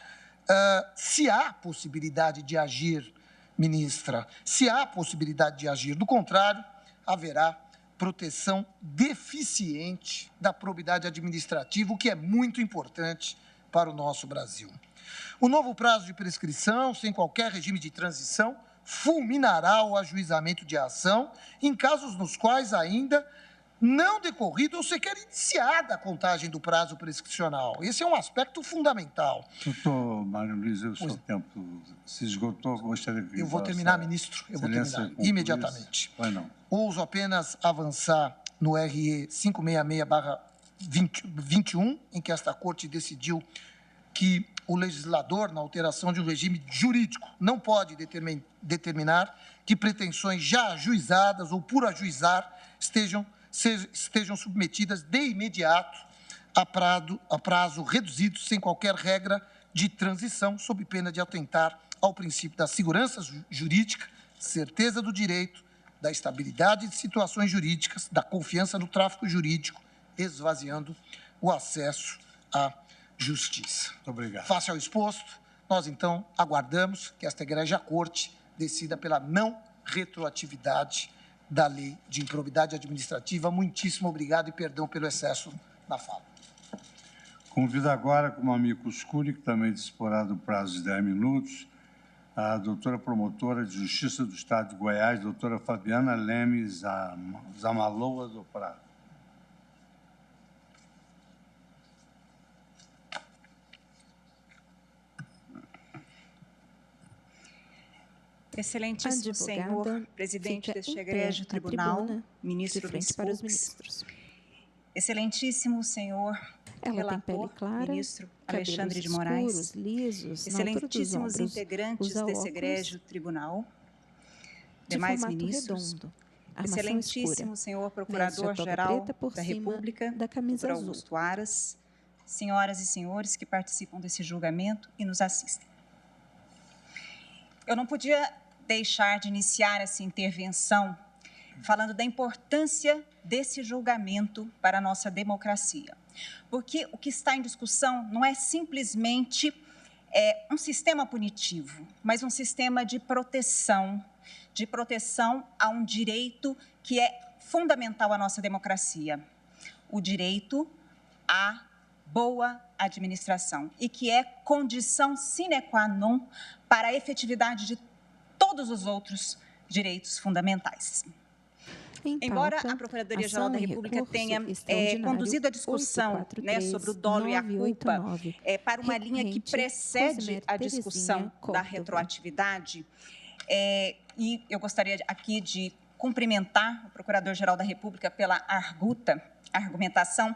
se há possibilidade de agir, ministra, se há possibilidade de agir, do contrário, haverá proteção deficiente da probidade administrativa, o que é muito importante para o nosso Brasil. O novo prazo de prescrição, sem qualquer regime de transição, fulminará o ajuizamento de ação em casos nos quais ainda não decorrido ou sequer iniciada a contagem do prazo prescricional. Esse é um aspecto fundamental. Doutor Mário Luiz, o seu tempo se esgotou, gostaria que... Eu vou terminar, ministro, eu vou terminar imediatamente. Ouso apenas avançar no RE 566/21, em que esta Corte decidiu que o legislador, na alteração de um regime jurídico, não pode determinar que pretensões já ajuizadas ou por ajuizar estejam submetidas de imediato a prazo reduzido, sem qualquer regra de transição, sob pena de atentar ao princípio da segurança jurídica, certeza do direito, da estabilidade de situações jurídicas, da confiança no tráfico jurídico, esvaziando o acesso à justiça. Muito obrigado. Face ao exposto, nós, então, aguardamos que esta egrégia Corte decida pela não retroatividade da Lei de Improbidade Administrativa. Muitíssimo obrigado e perdão pelo excesso na fala. Convido agora, como amicus curiae, que também disporá do prazo de 10 minutos, a doutora promotora de Justiça do Estado de Goiás, doutora Fabiana Leme Zamaloa do Prado. Excelentíssimo senhor presidente deste egrégio tribunal, ministro Luiz Fux, excelentíssimo senhor relator, ministro Alexandre de Moraes, lisos, excelentíssimos integrantes desse egrégio tribunal, demais ministros, excelentíssimo senhor procurador-geral da República, doutor Augusto Aras, senhoras e senhores que participam desse julgamento e nos assistem. Eu não podia deixar de iniciar essa intervenção falando da importância desse julgamento para a nossa democracia. Porque o que está em discussão não é simplesmente um sistema punitivo, mas um sistema de proteção de proteção a um direito que é fundamental à nossa democracia, o direito à boa administração, e que é condição sine qua non para a efetividade de todos os outros direitos fundamentais. Embora a Procuradoria-Geral da República tenha conduzido a discussão sobre o dolo e a culpa para uma linha que precede a discussão da retroatividade, e eu gostaria aqui de cumprimentar o Procurador-Geral da República pela argumentação,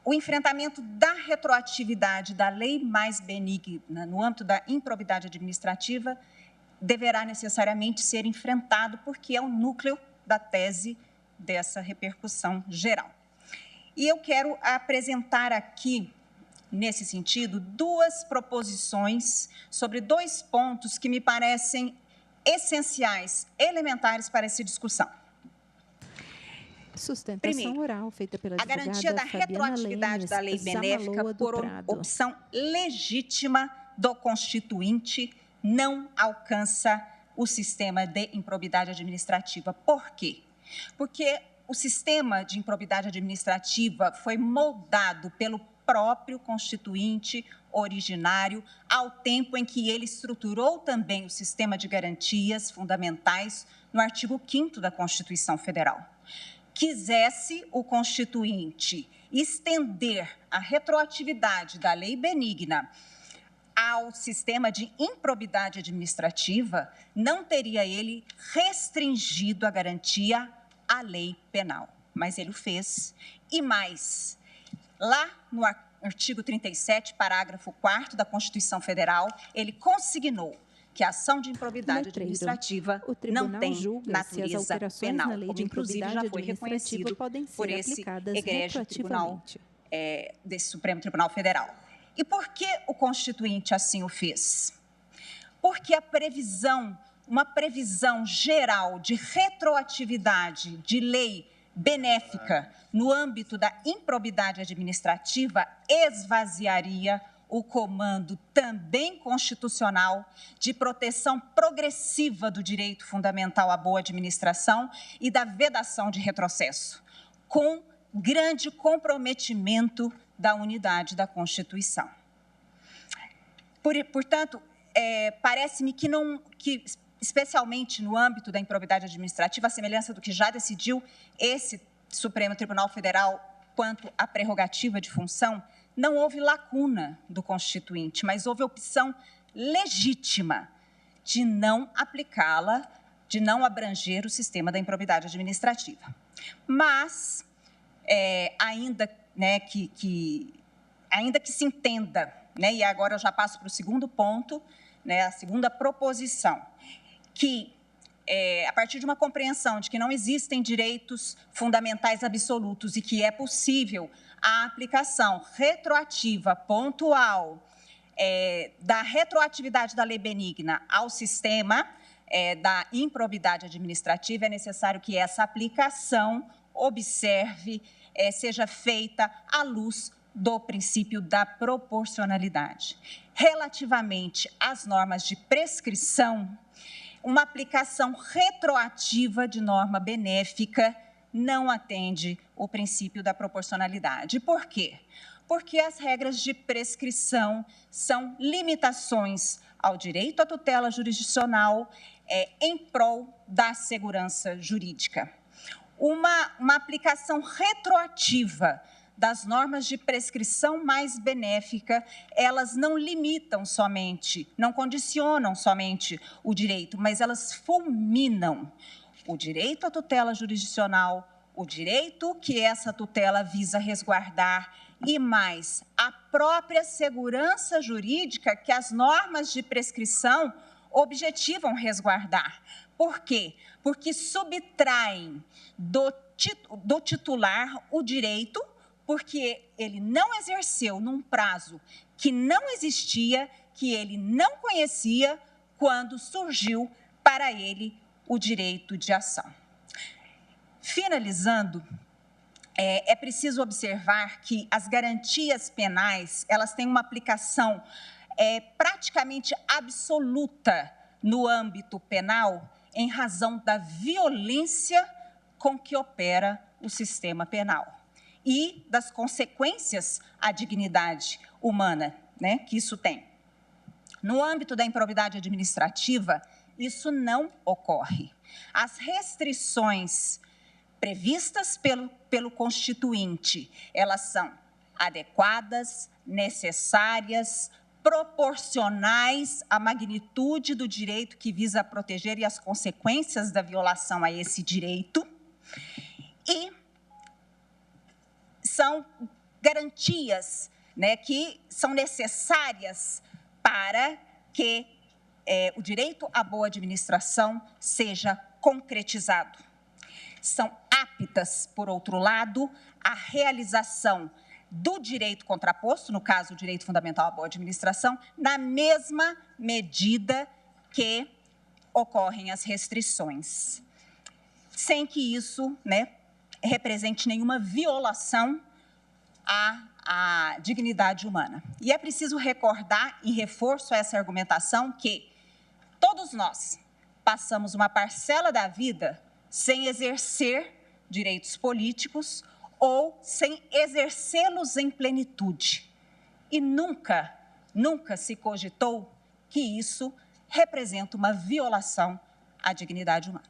o enfrentamento da retroatividade da lei mais benigna no âmbito da improbidade administrativa deverá necessariamente ser enfrentado, porque é o núcleo da tese dessa repercussão geral. E eu quero apresentar aqui, nesse sentido, duas proposições sobre dois pontos que me parecem essenciais, elementares para essa discussão. Sustentação oral feita pela advogada a garantia da retroatividade da lei benéfica por opção legítima do Constituinte não alcança o sistema de improbidade administrativa. Por quê? Porque o sistema de improbidade administrativa foi moldado pelo próprio Constituinte originário ao tempo em que ele estruturou também o sistema de garantias fundamentais no artigo 5º da Constituição Federal. Quisesse o Constituinte estender a retroatividade da lei benigna ao sistema de improbidade administrativa, não teria ele restringido a garantia à lei penal. Mas ele o fez. E mais, lá no artigo 37, parágrafo 4º da Constituição Federal, ele consignou que a ação de improbidade administrativa não tem natureza penal, como inclusive já foi reconhecido por esse egrégio tribunal, desse Supremo Tribunal Federal. E por que o Constituinte assim o fez? Porque uma previsão geral de retroatividade de lei benéfica no âmbito da improbidade administrativa esvaziaria o comando também constitucional de proteção progressiva do direito fundamental à boa administração e da vedação de retrocesso, com grande comprometimento da unidade da Constituição. Portanto, parece-me que, especialmente no âmbito da improbidade administrativa, a semelhança do que já decidiu esse Supremo Tribunal Federal quanto à prerrogativa de função, não houve lacuna do Constituinte, mas houve opção legítima de não aplicá-la, de não abranger o sistema da improbidade administrativa. Mas, ainda que se entenda, e agora eu já passo para o segundo ponto, a segunda proposição, que a partir de uma compreensão de que não existem direitos fundamentais absolutos e que é possível a aplicação retroativa, pontual, da retroatividade da lei benigna ao sistema da improbidade administrativa, é necessário que essa aplicação observe, seja feita à luz do princípio da proporcionalidade. Relativamente às normas de prescrição, uma aplicação retroativa de norma benéfica não atende o princípio da proporcionalidade. Por quê? Porque as regras de prescrição são limitações ao direito à tutela jurisdicional em prol da segurança jurídica. Uma aplicação retroativa das normas de prescrição mais benéfica, elas não limitam somente, não condicionam somente o direito, mas elas fulminam o direito à tutela jurisdicional, o direito que essa tutela visa resguardar e mais, a própria segurança jurídica que as normas de prescrição objetivam resguardar. Por quê? Porque subtraem do titular o direito, porque ele não exerceu num prazo que não existia, que ele não conhecia, quando surgiu para ele o direito de ação. Finalizando, é preciso observar que as garantias penais, elas têm uma aplicação praticamente absoluta no âmbito penal em razão da violência com que opera o sistema penal e das consequências à dignidade humana, né, que isso tem. No âmbito da improbidade administrativa, isso não ocorre. As restrições previstas pelo Constituinte, elas são adequadas, necessárias, proporcionais à magnitude do direito que visa proteger e as consequências da violação a esse direito, e são garantias, né, que são necessárias para que o direito à boa administração seja concretizado. São aptas, por outro lado, à realização do direito contraposto, no caso, o direito fundamental à boa administração, na mesma medida que ocorrem as restrições, sem que isso, né, represente nenhuma violação à dignidade humana. E é preciso recordar, em reforço a essa argumentação, que todos nós passamos uma parcela da vida sem exercer direitos políticos ou sem exercê-los em plenitude. E nunca se cogitou que isso representa uma violação à dignidade humana.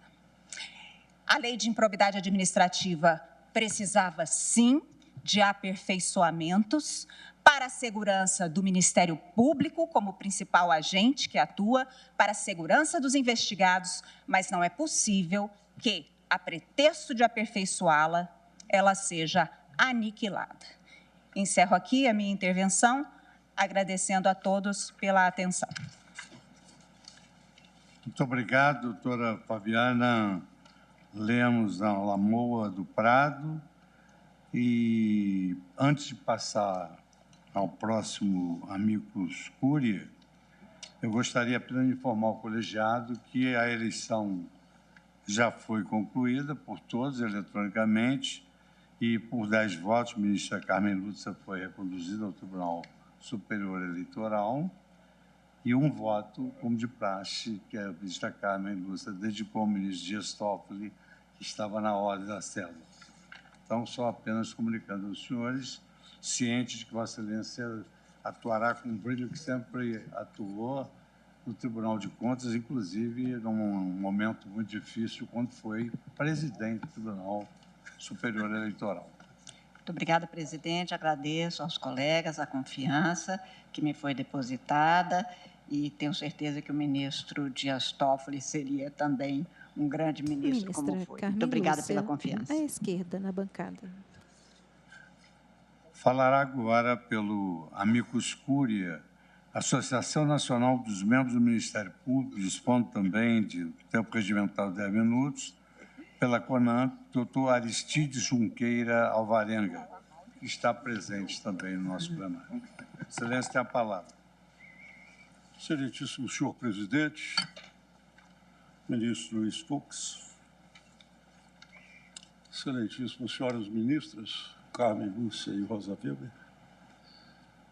A lei de improbidade administrativa precisava, sim, de aperfeiçoamentos para a segurança do Ministério Público como principal agente que atua, para a segurança dos investigados, mas não é possível que, a pretexto de aperfeiçoá-la, ela seja aniquilada. Encerro aqui a minha intervenção, agradecendo a todos pela atenção. Muito obrigado, doutora Fabiana Lemos Lamoa do Prado. E antes de passar ao próximo amicus curiae, eu gostaria apenas de informar o colegiado que a eleição já foi concluída por todos eletronicamente e por 10 votos, a ministra Carmen Lúcia foi reconduzida ao Tribunal Superior Eleitoral e um voto, como de praxe, que a ministra Carmen Lúcia dedicou ao ministro Dias Toffoli, que estava na ordem da célula. Então, só apenas comunicando aos senhores, cientes de que Vossa Excelência atuará com o brilho que sempre atuou no Tribunal de Contas, inclusive num momento muito difícil, quando foi presidente do Tribunal Superior Eleitoral. Muito obrigada, presidente. Agradeço aos colegas a confiança que me foi depositada e tenho certeza que o ministro Dias Toffoli seria também um grande ministro, como foi. Muito obrigada pela confiança. À esquerda, na bancada. Falará agora pelo amicus curiae, Associação Nacional dos Membros do Ministério Público, dispondo também de tempo regimental de 10 minutos, pela CONAMP, doutor Aristides Junqueira Alvarenga, que está presente também no nosso plenário. Excelência, tem a palavra. Excelentíssimo senhor presidente, ministro Luiz Fux, excelentíssimas senhoras ministras, Carmen Lúcia e Rosa Weber,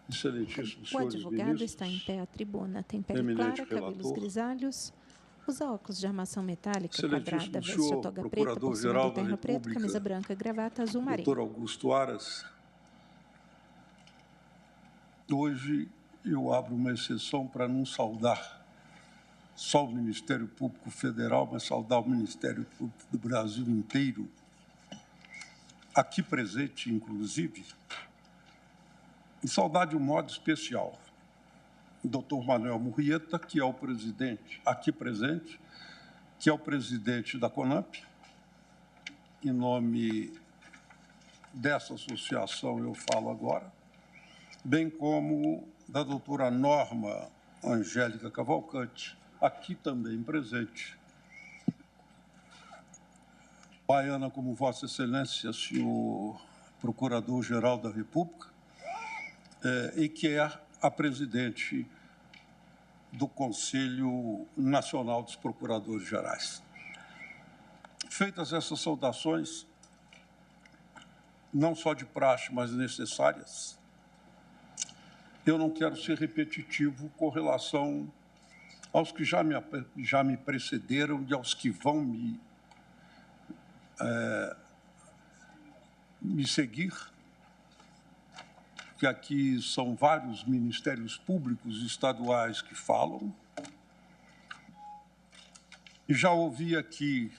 excelentíssimos senhores ministros. O advogado está em pé à tribuna, tem pele clara, cabelos grisalhos, usa óculos de armação metálica quadrada, veste a toga preta, por cima do terno preto, camisa branca, gravata azul marinho. Doutor Augusto Aras, hoje eu abro uma exceção para não saudar só o Ministério Público Federal, mas saudar o Ministério Público do Brasil inteiro, aqui presente, inclusive, e saudar de um modo especial o doutor Manuel Murrieta, que é o presidente, aqui presente, que é o presidente da CONAMP. Em nome dessa associação eu falo agora, bem como da doutora Norma Angélica Cavalcante, aqui também presente. Baiana como Vossa Excelência, senhor Procurador-Geral da República, e que é a presidente do Conselho Nacional dos Procuradores Gerais. Feitas essas saudações, não só de praxe, mas necessárias, eu não quero ser repetitivo com relação aos que já me precederam e aos que vão me seguir, que aqui são vários ministérios públicos estaduais que falam, e já ouvi aqui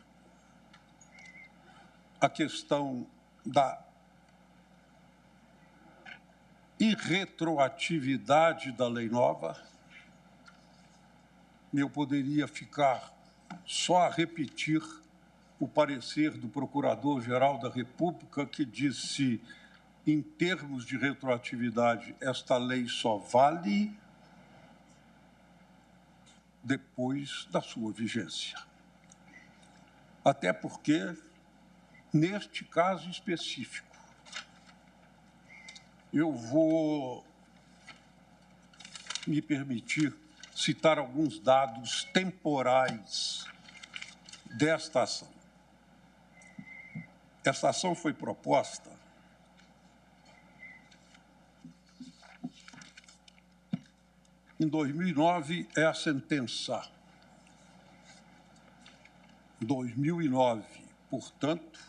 a questão da irretroatividade da lei nova. Eu poderia ficar só a repetir o parecer do Procurador-Geral da República, que disse, em termos de retroatividade, esta lei só vale depois da sua vigência. Até porque, neste caso específico, eu vou me permitir citar alguns dados temporais desta ação. Esta ação foi proposta em 2009, é a sentença 2009, portanto,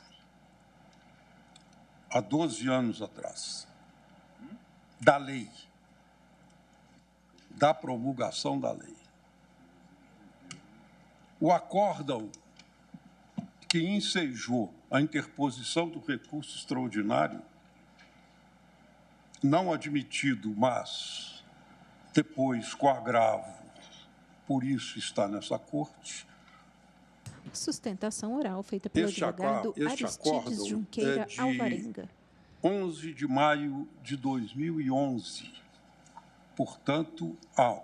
há 12 anos atrás, da lei, da promulgação da lei. O acórdão que ensejou a interposição do recurso extraordinário, não admitido, mas depois com agravo, por isso está nessa corte. Sustentação oral feita pelo advogado Aristides Junqueira Alvarenga. 11 de maio de 2011, portanto, há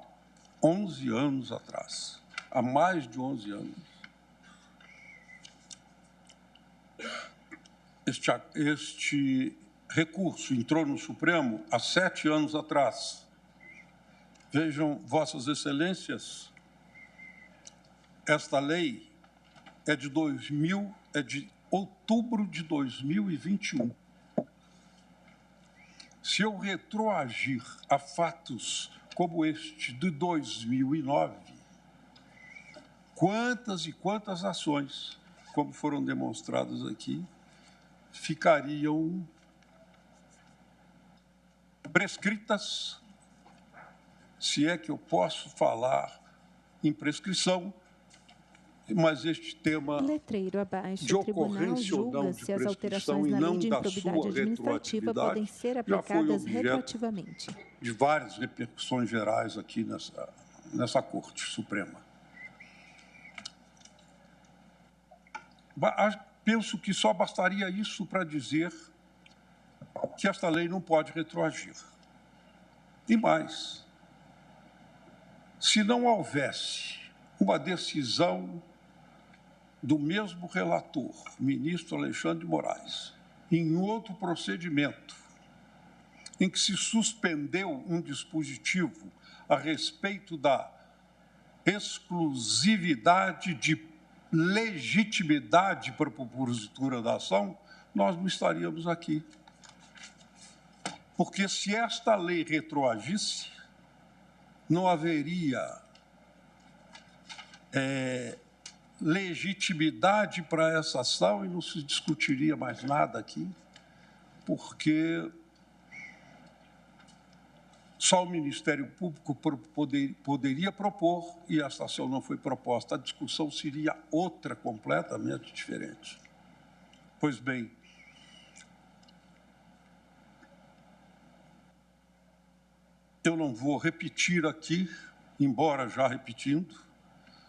11 anos atrás, há mais de 11 anos. Este recurso entrou no Supremo há 7 anos atrás. Vejam, Vossas Excelências, esta lei é de outubro de 2021. Se eu retroagir a fatos como este de 2009, quantas e quantas ações, como foram demonstradas aqui, ficariam prescritas, se é que eu posso falar em prescrição, mas este tema letreiro abaixo, de ocorrência ou não de prescrição e não da sua retroatividade podem ser aplicadas retroativamente. De várias repercussões gerais aqui nessa Corte Suprema. Penso que só bastaria isso para dizer que esta lei não pode retroagir. E mais, se não houvesse uma decisão do mesmo relator, ministro Alexandre de Moraes, em outro procedimento, em que se suspendeu um dispositivo a respeito da exclusividade de legitimidade para a propositura da ação, nós não estaríamos aqui. Porque se esta lei retroagisse, não haveria legitimidade para essa ação e não se discutiria mais nada aqui, porque só o Ministério Público poderia propor e essa ação não foi proposta. A discussão seria outra, completamente diferente. Pois bem, eu não vou repetir aqui, embora já repetindo,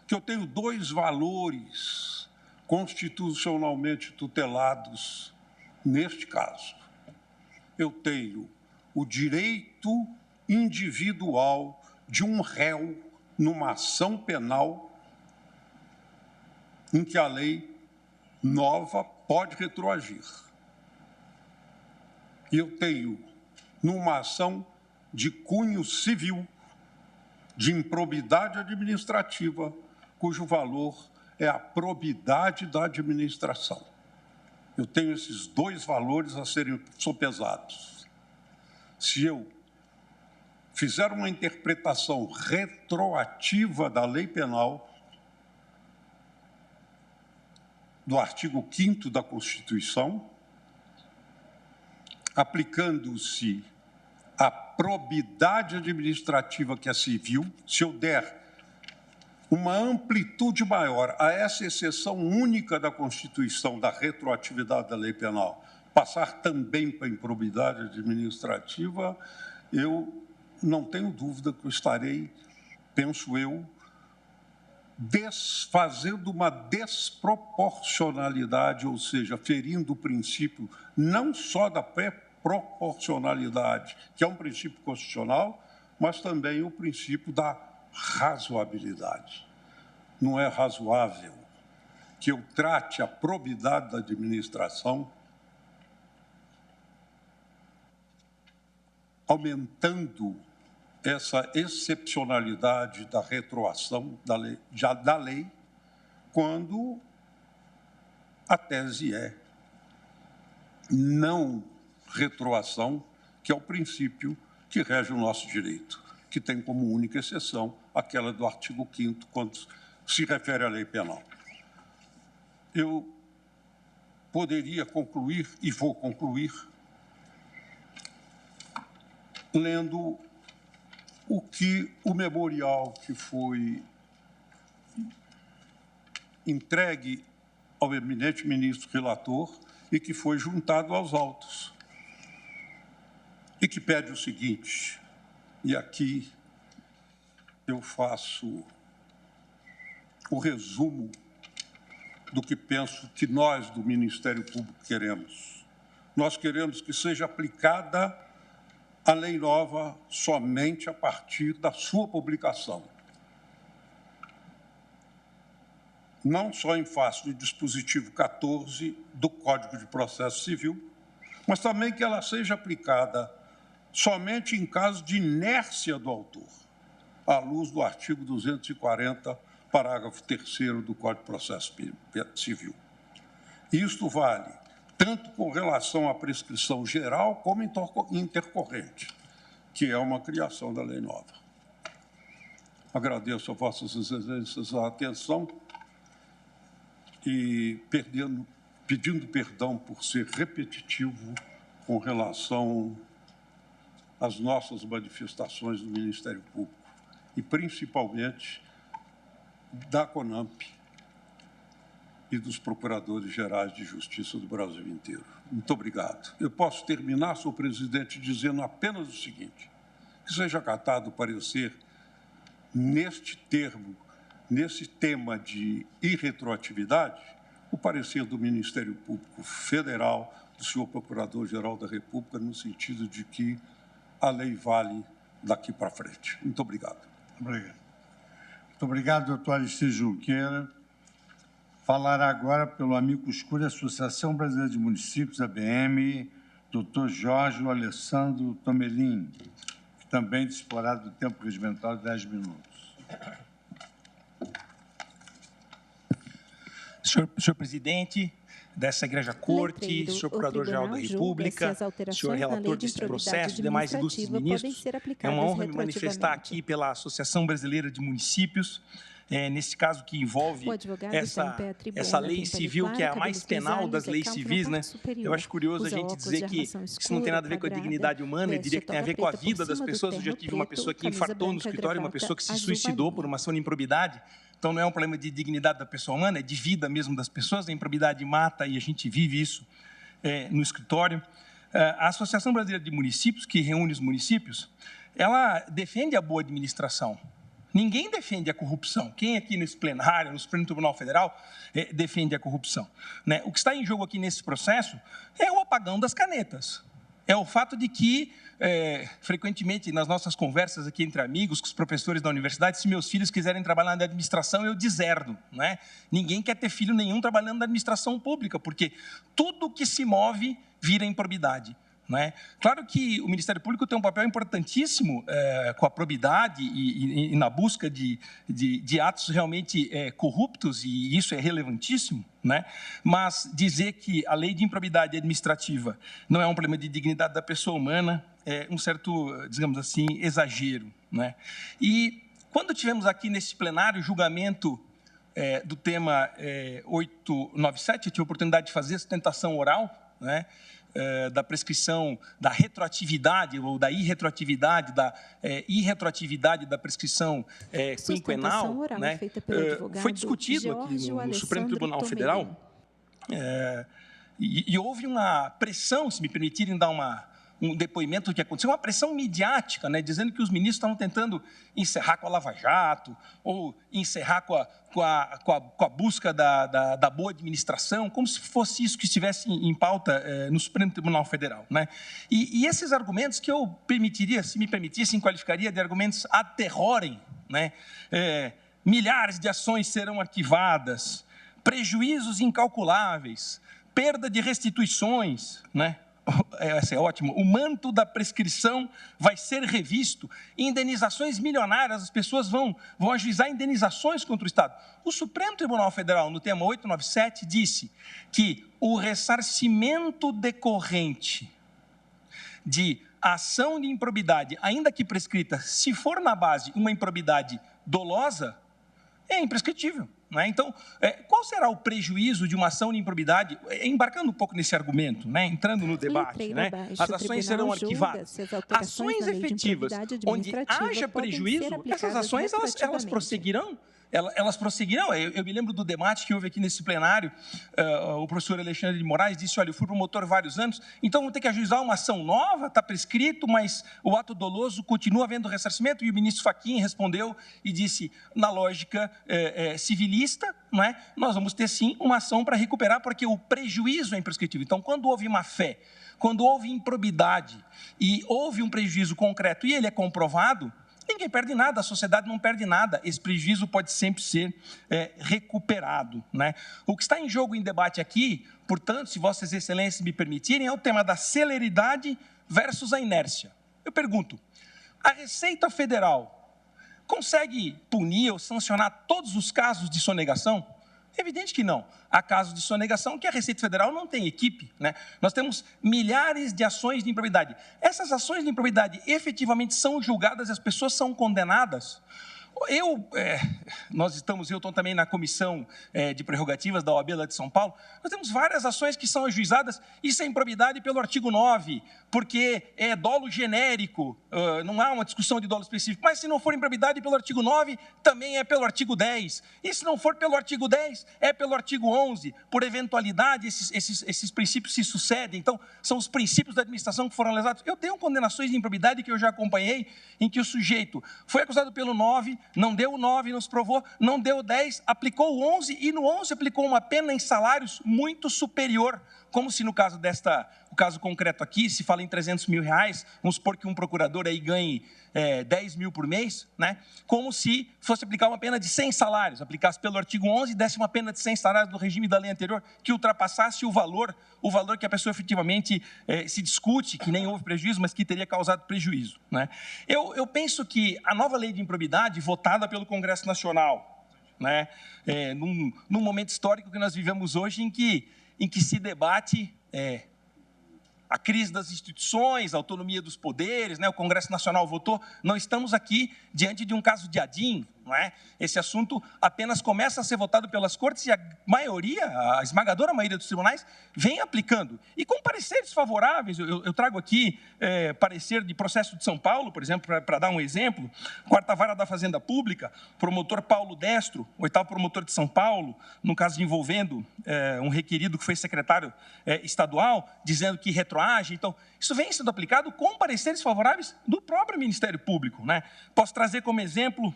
que eu tenho 2 valores constitucionalmente tutelados neste caso. Eu tenho o direito individual de um réu numa ação penal em que a lei nova pode retroagir. E eu tenho, numa ação de cunho civil, de improbidade administrativa, cujo valor é a probidade da administração. Eu tenho esses 2 valores a serem sopesados. Se eu fizeram uma interpretação retroativa da lei penal, do artigo 5º da Constituição, aplicando-se a probidade administrativa que é civil. Se eu der uma amplitude maior a essa exceção única da Constituição da retroatividade da lei penal, passar também para a improbidade administrativa, eu não tenho dúvida que eu estarei, penso eu, fazendo uma desproporcionalidade, ou seja, ferindo o princípio não só da proporcionalidade, que é um princípio constitucional, mas também o princípio da razoabilidade. Não é razoável que eu trate a probidade da administração aumentando essa excepcionalidade da retroação da lei, quando a tese é não retroação, que é o princípio que rege o nosso direito, que tem como única exceção aquela do artigo 5º, quando se refere à lei penal. Eu poderia concluir, e vou concluir, lendo o que o memorial que foi entregue ao eminente ministro relator e que foi juntado aos autos, e que pede o seguinte, e aqui eu faço o resumo do que penso que nós, do Ministério Público, queremos. Nós queremos que seja aplicada a lei nova somente a partir da sua publicação. Não só em face do dispositivo 14 do Código de Processo Civil, mas também que ela seja aplicada somente em caso de inércia do autor, à luz do artigo 240, parágrafo 3º do Código de Processo Civil. Isto vale tanto com relação à prescrição geral como intercorrente, que é uma criação da lei nova. Agradeço a Vossas Excelências a atenção e pedindo perdão por ser repetitivo com relação às nossas manifestações do Ministério Público e, principalmente, da CONAMP e dos Procuradores-Gerais de Justiça do Brasil inteiro. Muito obrigado. Eu posso terminar, senhor presidente, dizendo apenas o seguinte, que seja acatado o parecer neste tema de irretroatividade, o parecer do Ministério Público Federal, do senhor Procurador-Geral da República, no sentido de que a lei vale daqui para frente. Muito obrigado. Obrigado. Muito obrigado, doutor Aristide Junqueira. Falará agora pelo amicus curiae Associação Brasileira de Municípios, ABM, doutor Jorge Alessandro Tomelin, que também disporá do tempo regimental de 10 minutos. Senhor presidente dessa Igreja Corte, senhor Procurador-Geral da República, senhor relator deste processo, demais ilustres ministros, é uma honra me manifestar aqui pela Associação Brasileira de Municípios, nesse caso que envolve essa lei civil, que é a mais penal das leis civis, né? Eu acho curioso a gente dizer que isso não tem nada a ver com a dignidade humana, eu diria que tem a ver com a vida das pessoas. Eu já tive uma pessoa que infartou no escritório, uma pessoa que se suicidou por uma ação de improbidade. Então, não é um problema de dignidade da pessoa humana, é de vida mesmo das pessoas. A improbidade mata e a gente vive isso no escritório. A Associação Brasileira de Municípios, que reúne os municípios, ela defende a boa administração. Ninguém defende a corrupção. Quem aqui nesse plenário, no Supremo Tribunal Federal, defende a corrupção, né? O que está em jogo aqui nesse processo é o apagão das canetas. É o fato de que, frequentemente, nas nossas conversas aqui entre amigos, com os professores da universidade, se meus filhos quiserem trabalhar na administração, eu deserdo, né? Ninguém quer ter filho nenhum trabalhando na administração pública, porque tudo que se move vira improbidade. Né? Claro que o Ministério Público tem um papel importantíssimo com a probidade e na busca de atos realmente corruptos, e isso é relevantíssimo, né? Mas dizer que a lei de improbidade administrativa não é um problema de dignidade da pessoa humana digamos assim, exagero, né? E quando tivemos aqui nesse plenário o julgamento do tema 897, eu tive a oportunidade de fazer a sustentação oral, né, da prescrição, da retroatividade ou da irretroatividade, da prescrição quinquenal, né, foi discutido aqui no Supremo Tribunal Federal, e houve uma pressão, se me permitirem dar um depoimento do que aconteceu, uma pressão midiática, né, dizendo que os ministros estavam tentando encerrar com a Lava Jato, ou encerrar com a busca da boa administração, como se fosse isso que estivesse em pauta no Supremo Tribunal Federal, né? E esses argumentos que eu permitiria, se me permitissem, qualificaria de argumentos ad terrorem, né? Milhares de ações serão arquivadas, prejuízos incalculáveis, perda de restituições, né? Essa é ótima. O manto da prescrição vai ser revisto. Indenizações milionárias, as pessoas vão ajuizar indenizações contra o Estado. O Supremo Tribunal Federal, no tema 897, disse que o ressarcimento decorrente de ação de improbidade, ainda que prescrita, se for na base uma improbidade dolosa, é imprescritível. Né? Então, qual será o prejuízo de uma ação de improbidade? Embarcando um pouco nesse argumento, né? Entrando no debate, né? As ações serão arquivadas. Ações efetivas, onde haja prejuízo, essas ações elas prosseguirão. Elas prosseguirão. Eu me lembro do debate que houve aqui nesse plenário, o professor Alexandre de Moraes disse, olha, eu fui promotor vários anos, então vou ter que ajuizar uma ação nova, está prescrito, mas o ato doloso continua havendo ressarcimento, e o ministro Fachin respondeu e disse, na lógica civilista, não é? Nós vamos ter sim uma ação para recuperar, porque o prejuízo é imprescritível. Então, quando houve má fé, quando houve improbidade e houve um prejuízo concreto e ele é comprovado, ninguém perde nada, a sociedade não perde nada. Esse prejuízo pode sempre ser recuperado, né? O que está em jogo em debate aqui, portanto, se Vossas Excelências me permitirem, é o tema da celeridade versus a inércia. Eu pergunto, a Receita Federal consegue punir ou sancionar todos os casos de sonegação? É evidente que não. Há casos de sonegação que a Receita Federal não tem equipe, né? Nós temos milhares de ações de improbidade. Essas ações de improbidade efetivamente são julgadas e as pessoas são condenadas? Eu estou também na comissão de prerrogativas da OAB lá de São Paulo, nós temos várias ações que são ajuizadas, isso é improbidade pelo artigo 9, porque é dolo genérico, não há uma discussão de dolo específico, mas se não for improbidade pelo artigo 9, também é pelo artigo 10, e se não for pelo artigo 10, é pelo artigo 11, por eventualidade esses princípios se sucedem, então são os princípios da administração que foram lesados. Eu tenho condenações de improbidade que eu já acompanhei, em que o sujeito foi acusado pelo 9, não deu o 9, nos provou, não deu o 10, aplicou o 11 e no 11 aplicou uma pena em salários muito superior, como se no caso o caso concreto aqui, se fala em 300 mil reais, vamos supor que um procurador aí ganhe 10 mil por mês, né? Como se fosse aplicar uma pena de 100 salários, aplicasse pelo artigo 11 e desse uma pena de 100 salários do regime da lei anterior, que ultrapassasse o valor que a pessoa efetivamente se discute, que nem houve prejuízo, mas que teria causado prejuízo, né? Eu penso que a nova lei de improbidade, votada pelo Congresso Nacional, né, num momento histórico que nós vivemos hoje, em que se debate a crise das instituições, a autonomia dos poderes, né? O Congresso Nacional votou, não estamos aqui diante de um caso de Adim, não é? Esse assunto apenas começa a ser votado pelas cortes e a esmagadora maioria dos tribunais, vem aplicando. E com pareceres favoráveis, eu trago aqui parecer de processo de São Paulo, por exemplo, para dar um exemplo, quarta vara da Fazenda Pública, promotor Paulo Destro, 8º promotor de São Paulo, no caso envolvendo um requerido que foi secretário estadual, dizendo que retroage. Então, isso vem sendo aplicado com pareceres favoráveis do próprio Ministério Público, né? Posso trazer como exemplo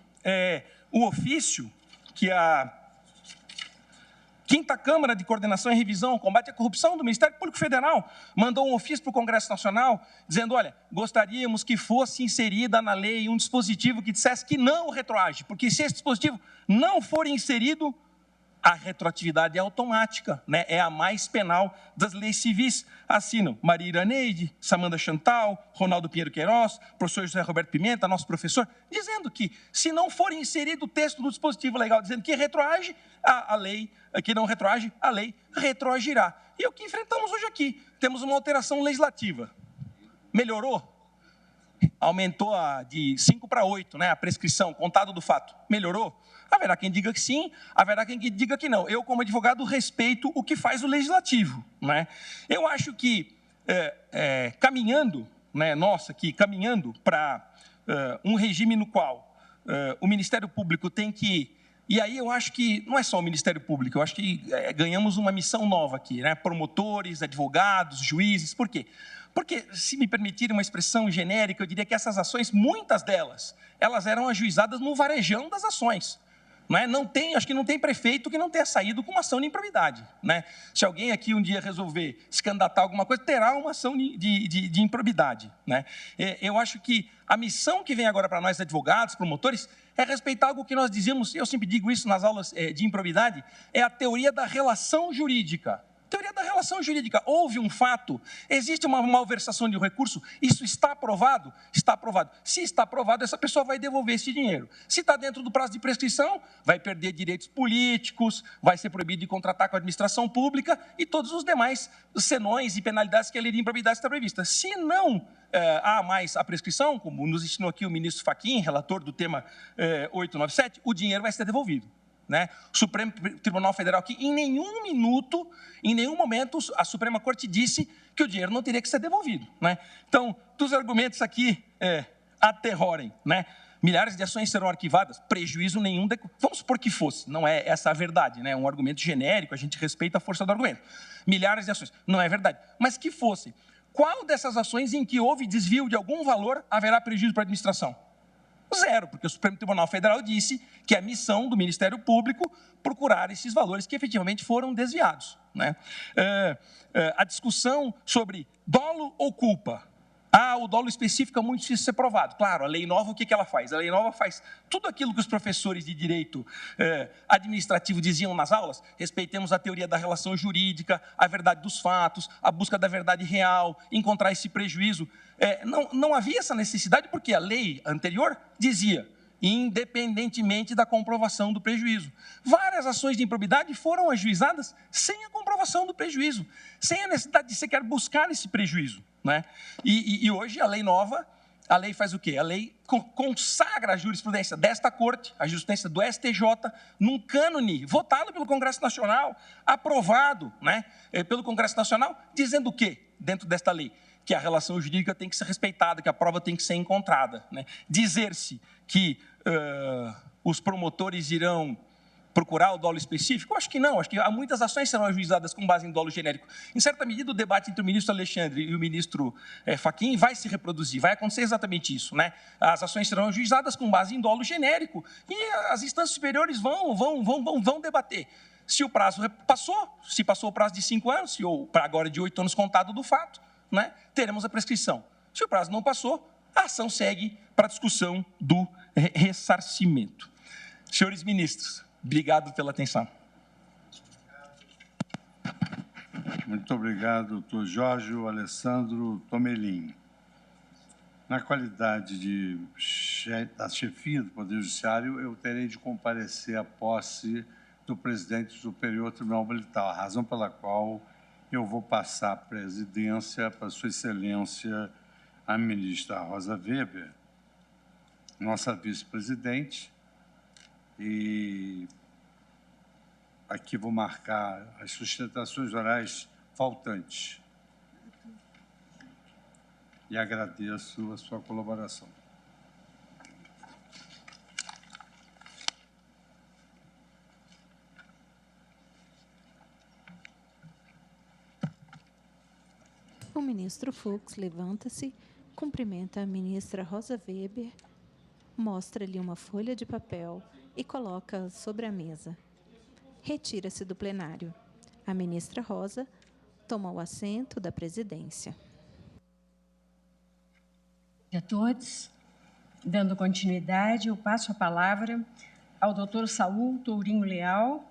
o ofício que a 5ª Câmara de Coordenação e Revisão ao Combate à Corrupção do Ministério Público Federal mandou um ofício para o Congresso Nacional dizendo, olha, gostaríamos que fosse inserida na lei um dispositivo que dissesse que não retroage, porque se esse dispositivo não for inserido, a retroatividade é automática, né? É a mais penal das leis civis. Assinam Maria Iraneide, Samanda Chantal, Ronaldo Pinheiro Queiroz, professor José Roberto Pimenta, nosso professor, dizendo que, se não for inserido o texto do dispositivo legal dizendo que retroage, a lei, que não retroage, a lei retroagirá. E é o que enfrentamos hoje aqui. Temos uma alteração legislativa. Melhorou? aumentou de 5 para 8, né, a prescrição, contado do fato. Melhorou? Haverá quem diga que sim, haverá quem diga que não. Eu, como advogado, respeito o que faz o legislativo, né? Eu acho que, caminhando, né, caminhando para um regime no qual o Ministério Público tem que... E aí eu acho que não é só o Ministério Público, eu acho que ganhamos uma missão nova aqui, né? Promotores, advogados, juízes. Por quê? Porque, se me permitirem uma expressão genérica, eu diria que essas ações, muitas delas, elas eram ajuizadas no varejão das ações. Acho que não tem prefeito que não tenha saído com uma ação de improbidade, né? Se alguém aqui um dia resolver se candidatar a alguma coisa, terá uma ação de improbidade, né? Eu acho que a missão que vem agora para nós, advogados, promotores, é respeitar algo que nós dizíamos, eu sempre digo isso nas aulas de improbidade, é a teoria da relação jurídica. Teoria da relação jurídica. Houve um fato, existe uma malversação de um recurso, isso está aprovado? Está aprovado. Se está aprovado, essa pessoa vai devolver esse dinheiro. Se está dentro do prazo de prescrição, vai perder direitos políticos, vai ser proibido de contratar com a administração pública e todos os demais senões e penalidades que a lei de improbidade está prevista. Se não há mais a prescrição, como nos ensinou aqui o ministro Fachin, relator do tema 897, o dinheiro vai ser devolvido. Né? O Supremo Tribunal Federal aqui, em nenhum minuto, em nenhum momento, a Suprema Corte disse que o dinheiro não teria que ser devolvido. Né? Então, dos argumentos aqui aterrorem, né? Milhares de ações serão arquivadas, prejuízo nenhum. Vamos supor que fosse, não é essa a verdade, né? Um argumento genérico, a gente respeita a força do argumento. Milhares de ações, não é verdade. Mas que fosse, qual dessas ações em que houve desvio de algum valor haverá prejuízo para a administração? Zero, porque o Supremo Tribunal Federal disse que é a missão do Ministério Público procurar esses valores que efetivamente foram desviados. Né? A discussão sobre dolo ou culpa. O dolo específico é muito difícil de ser provado. Claro, a lei nova, o que ela faz? A lei nova faz tudo aquilo que os professores de direito administrativo diziam nas aulas. Respeitemos a teoria da relação jurídica, a verdade dos fatos, a busca da verdade real, encontrar esse prejuízo. Não havia essa necessidade porque a lei anterior dizia, independentemente da comprovação do prejuízo. Várias ações de improbidade foram ajuizadas sem a comprovação do prejuízo, sem a necessidade de sequer buscar esse prejuízo. Né? E hoje a lei nova, a lei faz o quê? A lei consagra a jurisprudência desta Corte, a jurisprudência do STJ, num cânone votado pelo Congresso Nacional, aprovado, né, pelo Congresso Nacional, dizendo o quê dentro desta lei? Que a relação jurídica tem que ser respeitada, que a prova tem que ser encontrada. Né? Dizer-se que os promotores irão procurar o dolo específico? Eu acho que não, acho que há muitas ações serão ajuizadas com base em dolo genérico. Em certa medida, o debate entre o ministro Alexandre e o ministro Fachin vai se reproduzir, vai acontecer exatamente isso. Né? As ações serão ajuizadas com base em dolo genérico e as instâncias superiores vão debater. Se o prazo passou, se passou o prazo de 5 anos, ou para agora de 8 anos contado do fato, né, teremos a prescrição. Se o prazo não passou, a ação segue para a discussão do ressarcimento. Senhores ministros, obrigado pela atenção. Muito obrigado, doutor Jorge Alessandro Tomelin. Na qualidade da chefia do Poder Judiciário, eu terei de comparecer à posse do presidente do Superior Tribunal Militar, a razão pela qual eu vou passar a presidência para Sua Excelência, a ministra Rosa Weber, nossa vice-presidente, e aqui vou marcar as sustentações orais faltantes. E agradeço a sua colaboração. O ministro Fux levanta-se, cumprimenta a ministra Rosa Weber, mostra-lhe uma folha de papel e coloca sobre a mesa. Retira-se do plenário. A ministra Rosa toma o assento da presidência. A todos, dando continuidade, eu passo a palavra ao doutor Saul Tourinho Leal,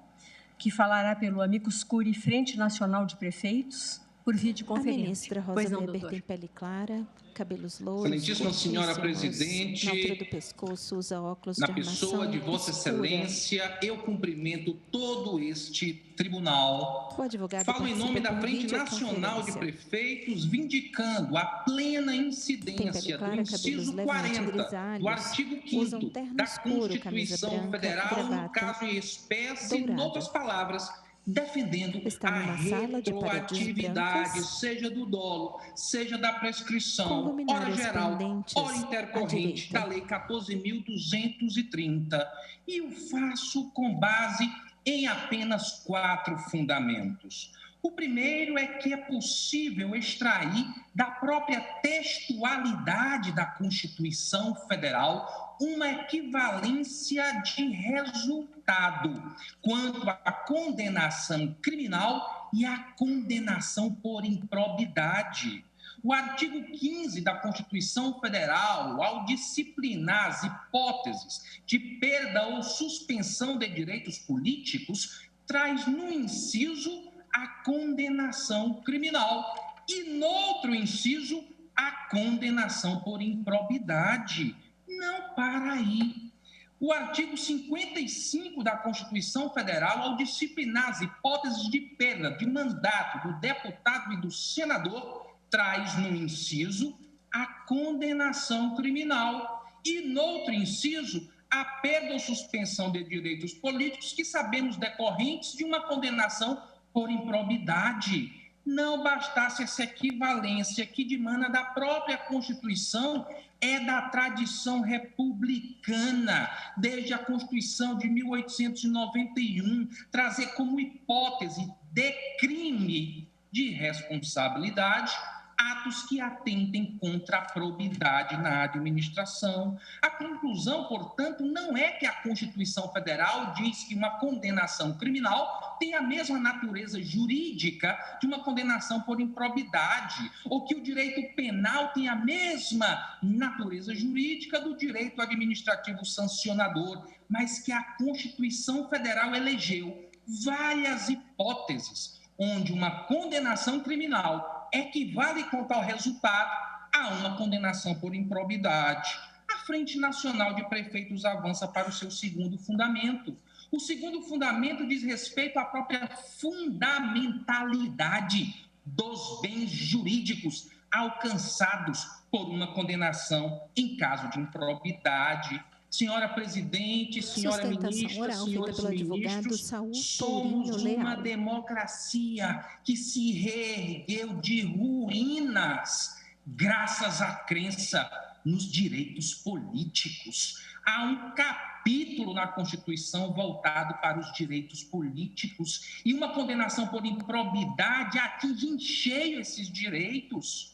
que falará pelo Amicus Curiae Frente Nacional de Prefeitos, Por videoconferência. A ministra Rosa Weber tem pele clara, cabelos louros, Excelentíssima senhora presidente, na altura do pescoço, usa óculos na de armação pessoa de Vossa escura. Excelência, eu cumprimento todo este tribunal. O advogado Falo em nome da por Frente Nacional de Prefeitos, vindicando a plena incidência do inciso 40 do artigo 5º da Constituição Federal, no caso em espécie, em outras palavras, defendendo a retroatividade, seja do dolo, seja da prescrição, ora geral, ora intercorrente, da Lei 14.230. E o faço com base em apenas 4 fundamentos. O primeiro é que é possível extrair da própria textualidade da Constituição Federal uma equivalência de resultado quanto à condenação criminal e à condenação por improbidade. O artigo 15 da Constituição Federal, ao disciplinar as hipóteses de perda ou suspensão de direitos políticos, traz no inciso a condenação criminal e, no outro inciso, a condenação por improbidade. Não para aí. O artigo 55 da Constituição Federal, ao disciplinar as hipóteses de perda de mandato do deputado e do senador, traz no inciso a condenação criminal e, no outro inciso, a perda ou suspensão de direitos políticos que sabemos decorrentes de uma condenação por improbidade. Não bastasse essa equivalência que dimana da própria Constituição, é da tradição republicana, desde a Constituição de 1891, trazer como hipótese de crime de responsabilidade atos que atentem contra a probidade na administração. A conclusão, portanto, não é que a Constituição Federal diz que uma condenação criminal tem a mesma natureza jurídica de uma condenação por improbidade, ou que o direito penal tem a mesma natureza jurídica do direito administrativo sancionador, mas que a Constituição Federal elegeu várias hipóteses onde uma condenação criminal equivale quanto ao resultado a uma condenação por improbidade. A Frente Nacional de Prefeitos avança para o seu segundo fundamento. O segundo fundamento diz respeito à própria fundamentalidade dos bens jurídicos alcançados por uma condenação em caso de improbidade. Senhora presidente, senhora ministra, senhores ministros, somos uma democracia que se reergueu de ruínas graças à crença nos direitos políticos. Há um capítulo na Constituição voltado para os direitos políticos e uma condenação por improbidade atinge em cheio esses direitos.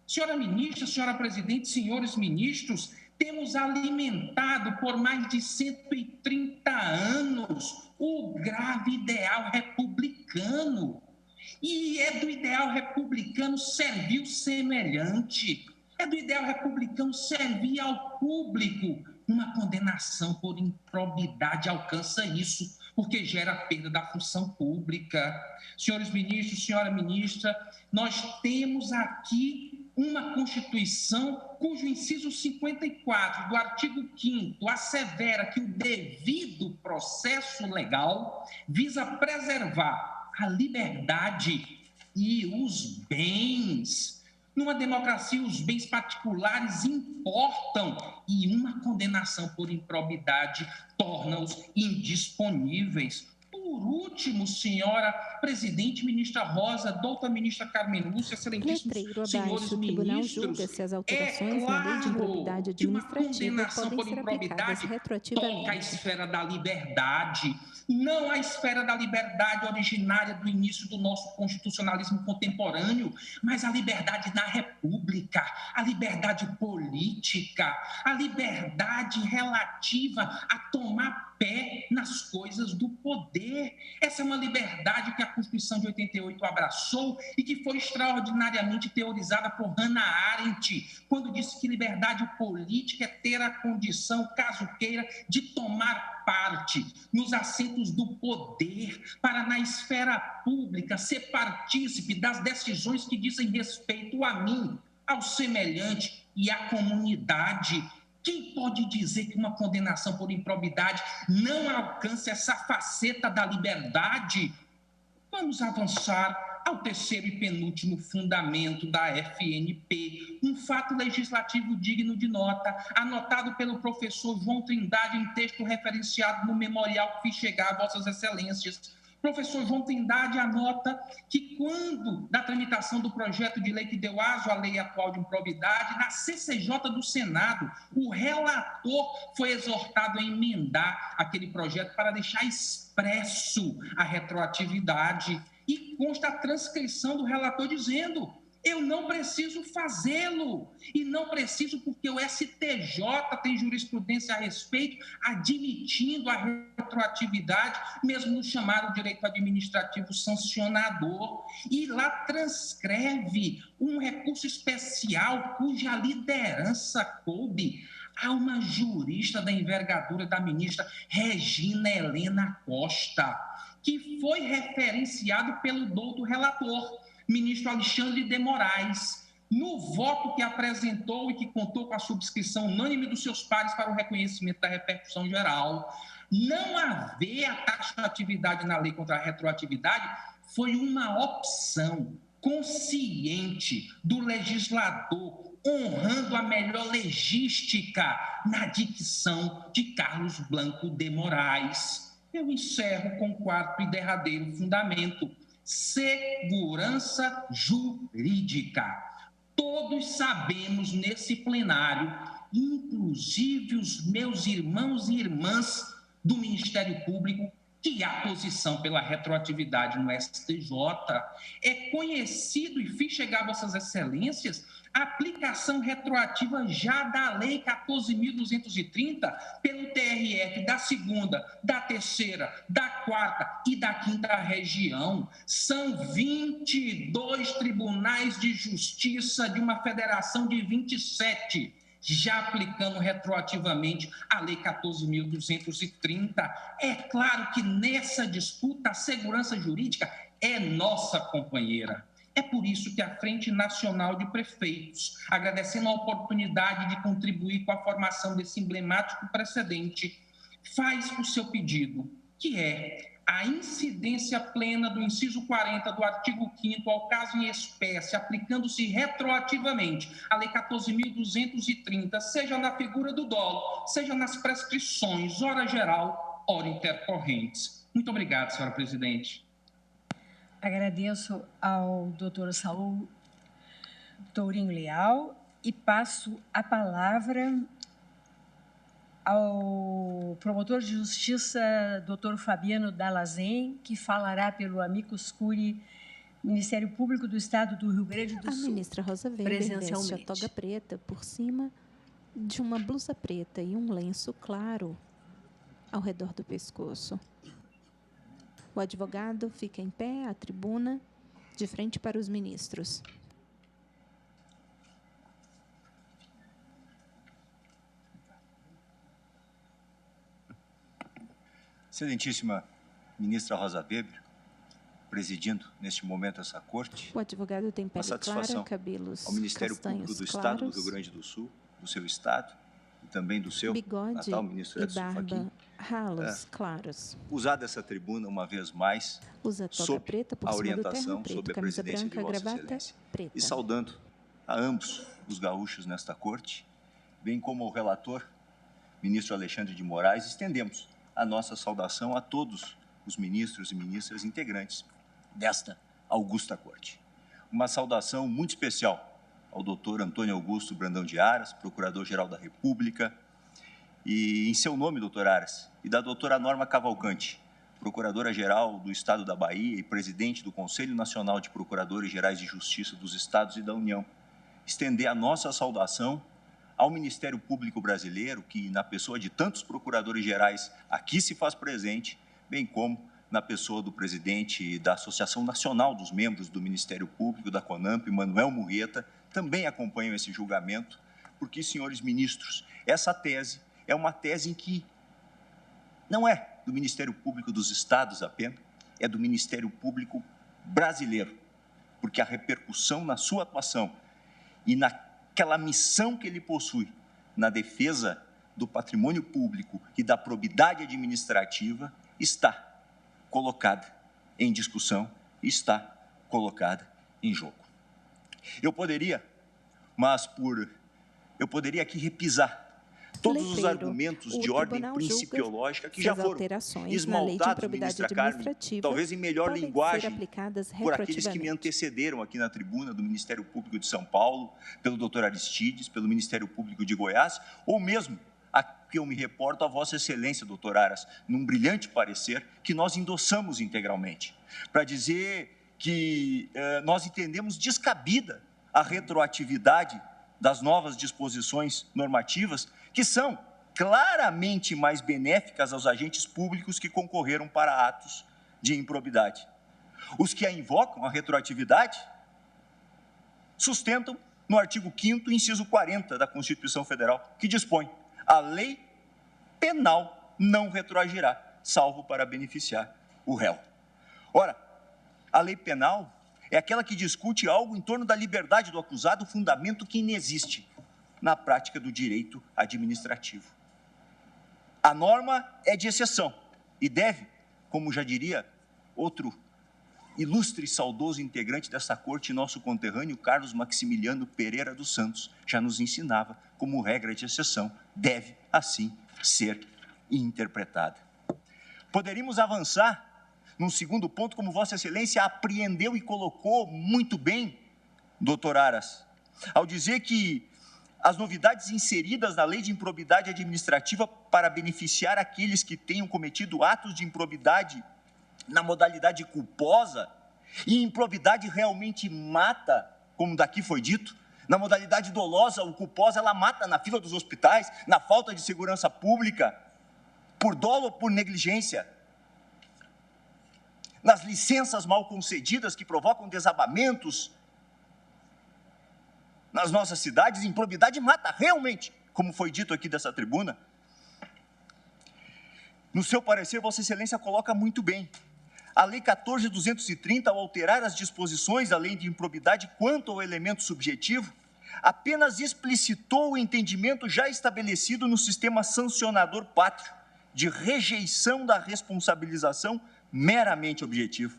Senhora ministra, senhora presidente, senhores ministros, temos alimentado por mais de 130 anos o grave ideal republicano. E é do ideal republicano servir o semelhante. É do ideal republicano servir ao público. Uma condenação por improbidade alcança isso, porque gera a perda da função pública. Senhores ministros, senhora ministra, nós temos aqui uma Constituição cujo inciso 54 do artigo 5º assevera que o devido processo legal visa preservar a liberdade e os bens. Numa democracia, os bens particulares importam e uma condenação por improbidade torna-os indisponíveis. Por último, senhora presidente, ministra Rosa, doutora ministra Carmen Lúcia, excelentíssimos senhores ministros, é claro que uma condenação por improbidade toca a esfera da liberdade, não a esfera da liberdade originária do início do nosso constitucionalismo contemporâneo, mas a liberdade na República, a liberdade política, a liberdade relativa a tomar pé nas coisas do poder. Essa é uma liberdade que a a Constituição de 88 abraçou e que foi extraordinariamente teorizada por Hannah Arendt, quando disse que liberdade política é ter a condição, caso queira, de tomar parte nos assentos do poder, para na esfera pública ser partícipe das decisões que dizem respeito a mim, ao semelhante e à comunidade. Quem pode dizer que uma condenação por improbidade não alcança essa faceta da liberdade? Vamos avançar ao terceiro e penúltimo fundamento da FNP, um fato legislativo digno de nota, anotado pelo professor João Trindade em texto referenciado no memorial que fiz chegar a Vossas Excelências. Professor João Trindade anota que, quando da tramitação do projeto de lei que deu aso à lei atual de improbidade, na CCJ do Senado, o relator foi exortado a emendar aquele projeto para deixar expresso a retroatividade. E consta a transcrição do relator dizendo: eu não preciso fazê-lo, e não preciso porque o STJ tem jurisprudência a respeito, admitindo a retroatividade, mesmo no chamado direito administrativo sancionador, e lá transcreve um recurso especial cuja liderança coube a uma jurista da envergadura da ministra Regina Helena Costa, que foi referenciado pelo douto relator, ministro Alexandre de Moraes, no voto que apresentou e que contou com a subscrição unânime dos seus pares para o reconhecimento da repercussão geral. Não haver a taxatividade na lei contra a retroatividade foi uma opção consciente do legislador, honrando a melhor legística na dicção de Carlos Blanco de Moraes. Eu encerro com o quarto e derradeiro fundamento: segurança jurídica. Todos sabemos nesse plenário, inclusive os meus irmãos e irmãs do Ministério Público, que há posição pela retroatividade no STJ. É conhecido e fiz chegar a Vossas Excelências a aplicação retroativa já da Lei 14.230 pelo TRF da segunda, da terceira, da quarta e da quinta região. São 22 tribunais de justiça de uma federação de 27, já aplicando retroativamente a Lei 14.230. É claro que nessa disputa a segurança jurídica é nossa companheira. É por isso que a Frente Nacional de Prefeitos, agradecendo a oportunidade de contribuir com a formação desse emblemático precedente, faz o seu pedido, que é a incidência plena do inciso 40 do artigo 5º ao caso em espécie, aplicando-se retroativamente a Lei 14.230, seja na figura do dolo, seja nas prescrições, ora geral, ora intercorrentes. Muito obrigado, senhora presidente. Agradeço ao doutor Saul Tourinho Leal e passo a palavra ao promotor de justiça, doutor Fabiano Dallazen, que falará pelo amicus curiae Ministério Público do Estado do Rio Grande do Sul. A ministra Rosa Weber veste a toga preta por cima de uma blusa preta e um lenço claro ao redor do pescoço. O advogado fica em pé à tribuna, de frente para os ministros. Excelentíssima ministra Rosa Weber, presidindo neste momento essa corte. O advogado tem pele clara, cabelos ao Ministério Público do Estado do Rio Grande do Sul, do seu estado, e também do seu bigode natal ministro Edson Fachin, ralos claros. Usar dessa tribuna uma vez mais, usa toga preta por a cima orientação do terno preto, sob a camisa presidência branca, de Vossa gravata Excelência, preta. e saudando a ambos os gaúchos nesta corte, bem como ao relator, ministro Alexandre de Moraes, estendemos a nossa saudação a todos os ministros e ministras integrantes desta augusta corte. Uma saudação muito especial ao doutor Antônio Augusto Brandão de Aras, Procurador-Geral da República, e em seu nome, doutor Aras, e da doutora Norma Cavalcante, Procuradora-Geral do Estado da Bahia e presidente do Conselho Nacional de Procuradores Gerais de Justiça dos Estados e da União, estender a nossa saudação ao Ministério Público Brasileiro, que, na pessoa de tantos procuradores gerais, aqui se faz presente, bem como na pessoa do presidente da Associação Nacional dos Membros do Ministério Público, da CONAMP, Manuel Murrieta, também acompanham esse julgamento, porque, senhores ministros, essa tese é uma tese em que não é do Ministério Público dos Estados apenas, é do Ministério Público brasileiro, porque a repercussão na sua atuação e naquela missão que ele possui na defesa do patrimônio público e da probidade administrativa está colocada em discussão, está colocada em jogo. Eu poderia aqui repisar todos os argumentos de ordem principiológica que já foram esmaltados, ministra Carmen, talvez em melhor linguagem por aqueles que me antecederam aqui na tribuna do Ministério Público de São Paulo, pelo doutor Aristides, pelo Ministério Público de Goiás, ou mesmo a que eu me reporto a Vossa Excelência, doutor Aras, num brilhante parecer que nós endossamos integralmente, para dizer que nós entendemos descabida a retroatividade das novas disposições normativas, que são claramente mais benéficas aos agentes públicos que concorreram para atos de improbidade. Os que a invocam, a retroatividade, sustentam no artigo 5º, inciso 40 da Constituição Federal, que dispõe: a lei penal não retroagirá, salvo para beneficiar o réu. Ora, a lei penal é aquela que discute algo em torno da liberdade do acusado, fundamento que inexiste na prática do direito administrativo. A norma é de exceção e deve, como já diria outro ilustre e saudoso integrante dessa corte, nosso conterrâneo Carlos Maximiliano Pereira dos Santos, já nos ensinava como regra de exceção, deve, assim, ser interpretada. Poderíamos avançar num segundo ponto, como Vossa Excelência apreendeu e colocou muito bem, doutor Aras, ao dizer que as novidades inseridas na Lei de Improbidade Administrativa para beneficiar aqueles que tenham cometido atos de improbidade na modalidade culposa, e improbidade realmente mata, como daqui foi dito, na modalidade dolosa, o culposa, ela mata na fila dos hospitais, na falta de segurança pública, por dolo ou por negligência, nas licenças mal concedidas que provocam desabamentos nas nossas cidades. Improbidade mata realmente, como foi dito aqui dessa tribuna. No seu parecer, Vossa Excelência coloca muito bem. A Lei 14.230, ao alterar as disposições da Lei de Improbidade quanto ao elemento subjetivo, apenas explicitou o entendimento já estabelecido no sistema sancionador pátrio de rejeição da responsabilização meramente objetivo.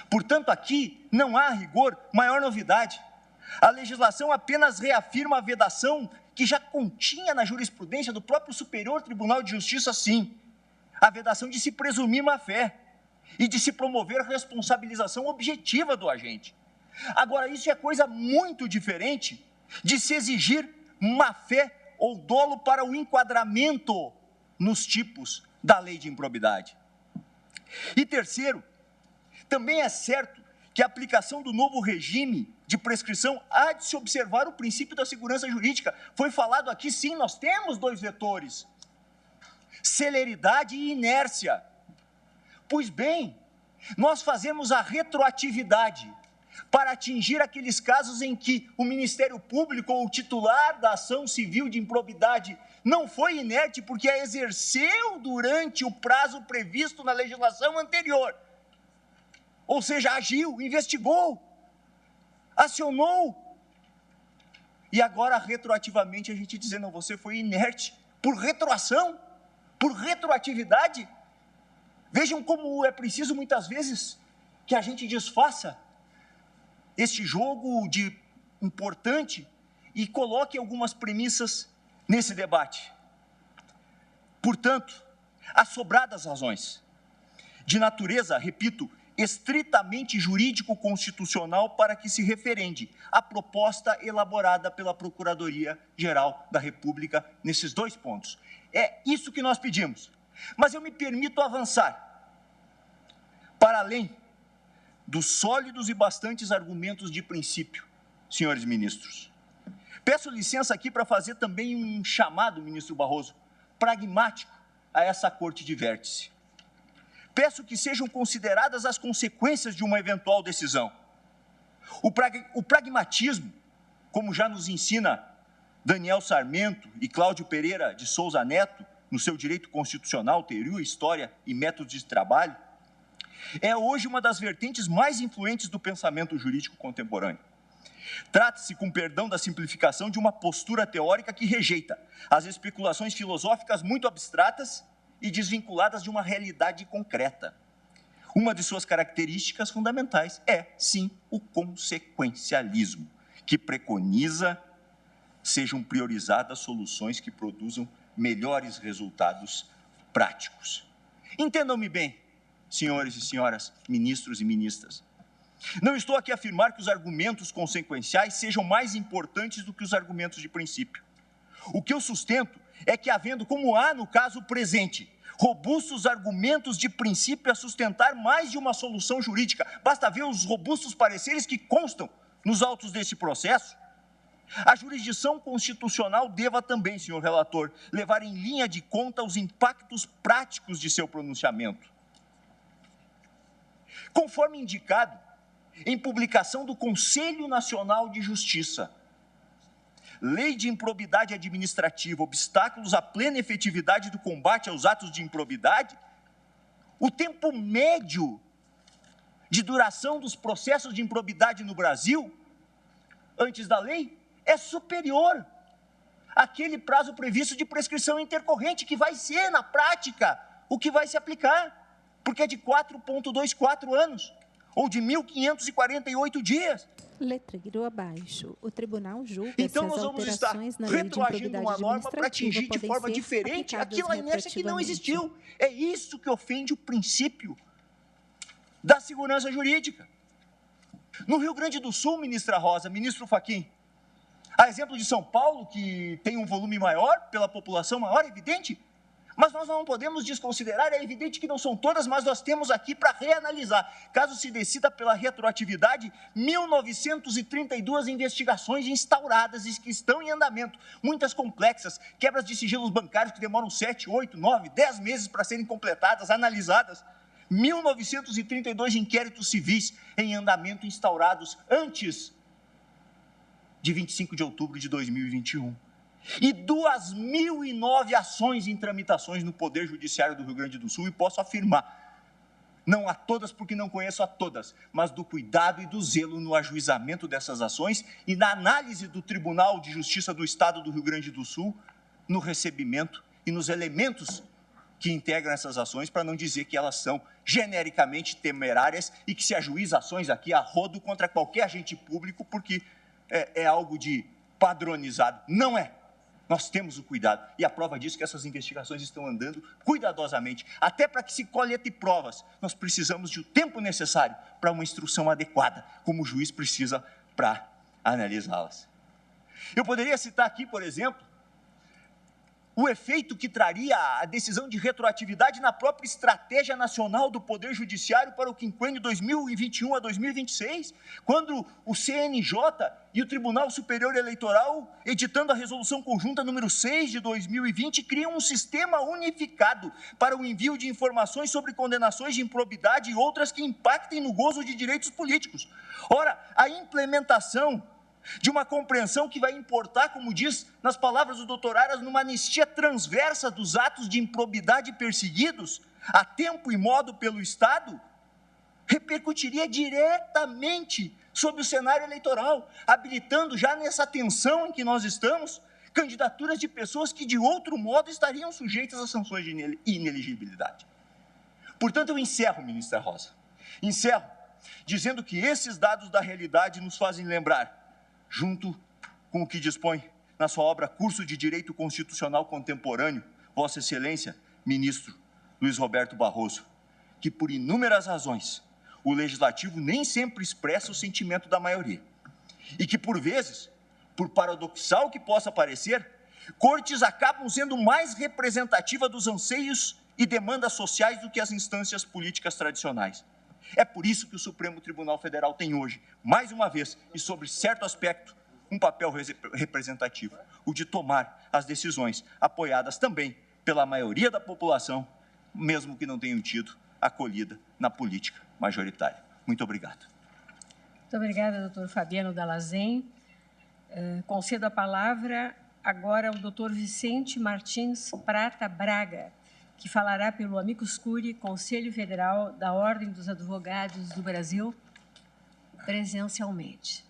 Portanto, aqui não há, a rigor, maior novidade. A legislação apenas reafirma a vedação que já continha na jurisprudência do próprio Superior Tribunal de Justiça, sim, a vedação de se presumir má-fé e de se promover responsabilização objetiva do agente. Agora, isso é coisa muito diferente de se exigir má-fé ou dolo para o enquadramento nos tipos da lei de improbidade. E terceiro, também é certo que a aplicação do novo regime de prescrição há de se observar o princípio da segurança jurídica. Foi falado aqui, sim, nós temos dois vetores: celeridade e inércia. Pois bem, nós fazemos a retroatividade para atingir aqueles casos em que o Ministério Público ou o titular da ação civil de improbidade não foi inerte porque a exerceu durante o prazo previsto na legislação anterior. Ou seja, agiu, investigou, acionou. E agora, retroativamente, a gente dizer, não, você foi inerte por retroação, por retroatividade. Vejam como é preciso, muitas vezes, que a gente desfaça este jogo de importante e coloque algumas premissas nesse debate. Portanto, há sobradas razões de natureza, repito, estritamente jurídico-constitucional para que se referende a proposta elaborada pela Procuradoria-Geral da República nesses dois pontos. É isso que nós pedimos. Mas eu me permito avançar para além dos sólidos e bastantes argumentos de princípio, senhores ministros. Peço licença aqui para fazer também um chamado, ministro Barroso, pragmático a essa corte de vértice. peço que sejam consideradas as consequências de uma eventual decisão. O pragmatismo, como já nos ensina Daniel Sarmento e Cláudio Pereira de Souza Neto, no seu Direito Constitucional, Teoria, História e Métodos de Trabalho, é hoje uma das vertentes mais influentes do pensamento jurídico contemporâneo. Trata-se, com perdão da simplificação, de uma postura teórica que rejeita as especulações filosóficas muito abstratas e desvinculadas de uma realidade concreta. Uma de suas características fundamentais é, sim, o consequencialismo, que preconiza sejam priorizadas soluções que produzam melhores resultados práticos. Entendam-me bem, senhores e senhoras, ministros e ministras. Não estou aqui a afirmar que os argumentos consequenciais sejam mais importantes do que os argumentos de princípio. O que eu sustento é que, havendo, como há no caso presente, robustos argumentos de princípio a sustentar mais de uma solução jurídica, basta ver os robustos pareceres que constam nos autos desse processo, a jurisdição constitucional deva também, senhor relator, levar em linha de conta os impactos práticos de seu pronunciamento. Conforme indicado em publicação do Conselho Nacional de Justiça, Lei de Improbidade Administrativa, obstáculos à plena efetividade do combate aos atos de improbidade, o tempo médio de duração dos processos de improbidade no Brasil, antes da lei, é superior àquele prazo previsto de prescrição intercorrente, que vai ser, na prática, o que vai se aplicar, porque é de 4,24 anos, ou de 1.548 dias. Letreiro abaixo. O tribunal julga então, se as alterações na lei de improbidade uma norma para atingir de forma diferente aquilo a inércia que não existiu. É isso que ofende o princípio da segurança jurídica. No Rio Grande do Sul, ministra Rosa, ministro Fachin, a exemplo de São Paulo, que tem um volume maior, pela população maior, é evidente, mas nós não podemos desconsiderar, é evidente que não são todas, mas nós temos aqui para reanalisar. Caso se decida pela retroatividade, 1.932 investigações instauradas e que estão em andamento, muitas complexas, quebras de sigilos bancários que demoram 7, 8, 9, 10 meses para serem completadas, analisadas, 1.932 inquéritos civis em andamento instaurados antes de 25 de outubro de 2021. E 2.009 ações em tramitações no Poder Judiciário do Rio Grande do Sul, e posso afirmar, não a todas porque não conheço a todas, mas do cuidado e do zelo no ajuizamento dessas ações e na análise do Tribunal de Justiça do Estado do Rio Grande do Sul, no recebimento e nos elementos que integram essas ações, para não dizer que elas são genericamente temerárias e que se ajuiza ações aqui a rodo contra qualquer agente público, porque é algo de padronizado. Não é. Nós temos o cuidado, e a prova disso é que essas investigações estão andando cuidadosamente, até para que se colete provas, nós precisamos de o tempo necessário para uma instrução adequada, como o juiz precisa para analisá-las. Eu poderia citar aqui, por exemplo, o efeito que traria a decisão de retroatividade na própria estratégia nacional do Poder Judiciário para o quinquênio 2021 a 2026, quando o CNJ e o Tribunal Superior Eleitoral, editando a Resolução Conjunta número 6 de 2020, criam um sistema unificado para o envio de informações sobre condenações de improbidade e outras que impactem no gozo de direitos políticos. Ora, a implementação de uma compreensão que vai importar, como diz nas palavras do doutor Aras, numa anistia transversa dos atos de improbidade perseguidos, a tempo e modo pelo Estado, repercutiria diretamente sobre o cenário eleitoral, habilitando já nessa tensão em que nós estamos, candidaturas de pessoas que de outro modo estariam sujeitas a sanções de inelegibilidade. Portanto, eu encerro, ministra Rosa, dizendo que esses dados da realidade nos fazem lembrar, junto com o que dispõe na sua obra Curso de Direito Constitucional Contemporâneo, Vossa Excelência, ministro Luiz Roberto Barroso, que por inúmeras razões o Legislativo nem sempre expressa o sentimento da maioria e que, por vezes, por paradoxal que possa parecer, cortes acabam sendo mais representativas dos anseios e demandas sociais do que as instâncias políticas tradicionais. É por isso que o Supremo Tribunal Federal tem hoje, mais uma vez, e sobre certo aspecto, um papel representativo, o de tomar as decisões apoiadas também pela maioria da população, mesmo que não tenham tido acolhida na política majoritária. Muito obrigado. Muito obrigada, doutor Fabiano Dalazen. Concedo a palavra agora ao doutor Vicente Martins Prata Braga, que falará pelo Amicus Curiae, Conselho Federal da Ordem dos Advogados do Brasil, presencialmente.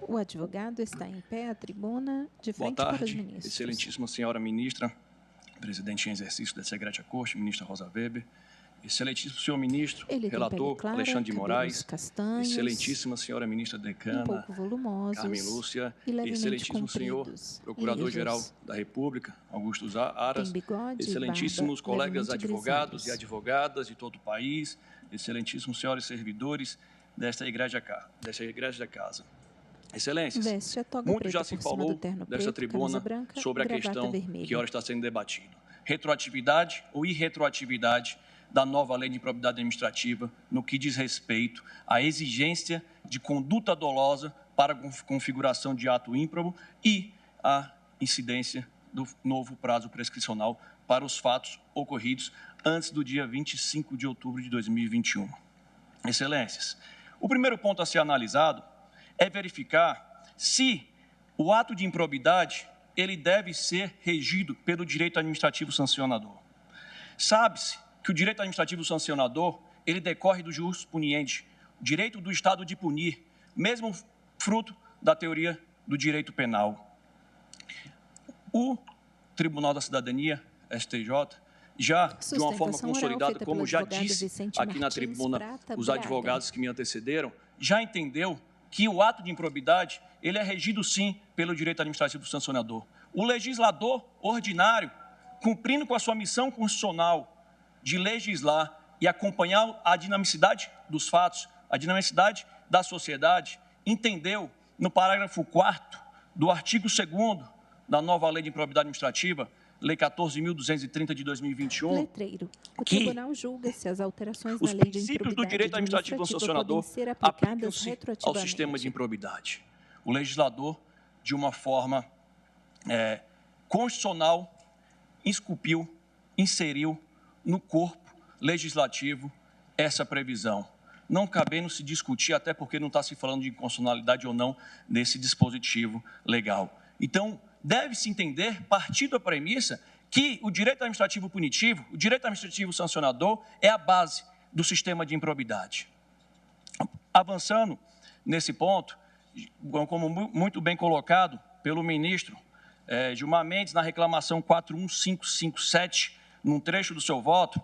O advogado está em pé à tribuna, de frente para os ministros. Excelentíssima senhora ministra, presidente em exercício dessa egrégia corte, ministra Rosa Weber, excelentíssimo senhor ministro, relator clara, Alexandre de Moraes, castanhos, excelentíssima senhora ministra decana, Carmen Lúcia, excelentíssimo senhor procurador-geral da República, Augusto Aras, excelentíssimos colegas advogados e advogadas de todo o país, excelentíssimos senhores servidores desta igreja da casa. Excelências, muito já se falou desta tribuna sobre a questão que ora está sendo debatida. Retroatividade ou irretroatividade da nova lei de improbidade administrativa no que diz respeito à exigência de conduta dolosa para configuração de ato ímprobo e a incidência do novo prazo prescricional para os fatos ocorridos antes do dia 25 de outubro de 2021. Excelências, o primeiro ponto a ser analisado é verificar se o ato de improbidade ele deve ser regido pelo direito administrativo sancionador. Sabe-se que o direito administrativo sancionador ele decorre do jus puniendi, direito do Estado de punir, mesmo fruto da teoria do direito penal. O Tribunal da Cidadania, STJ, já de uma forma consolidada, como já disse aqui na tribuna os advogados que me antecederam, já entendeu que o ato de improbidade ele é regido, sim, pelo direito administrativo sancionador. O legislador ordinário, cumprindo com a sua missão constitucional de legislar e acompanhar a dinamicidade dos fatos, a dinamicidade da sociedade, entendeu, no parágrafo 4º do artigo 2º da nova Lei de Improbidade Administrativa, Lei 14.230 de 2021, letreiro. O tribunal julga se as alterações os na lei de princípios do direito administrativo sancionador aplicam-se ao sistema de improbidade. O legislador, de uma forma constitucional, esculpiu, inseriu no corpo legislativo essa previsão. Não cabendo se discutir, até porque não está se falando de inconstitucionalidade ou não desse dispositivo legal. Então, deve-se entender, partir da premissa, que o direito administrativo punitivo, o direito administrativo sancionador, é a base do sistema de improbidade. Avançando nesse ponto, como muito bem colocado pelo ministro Gilmar Mendes, na reclamação 41557, num trecho do seu voto,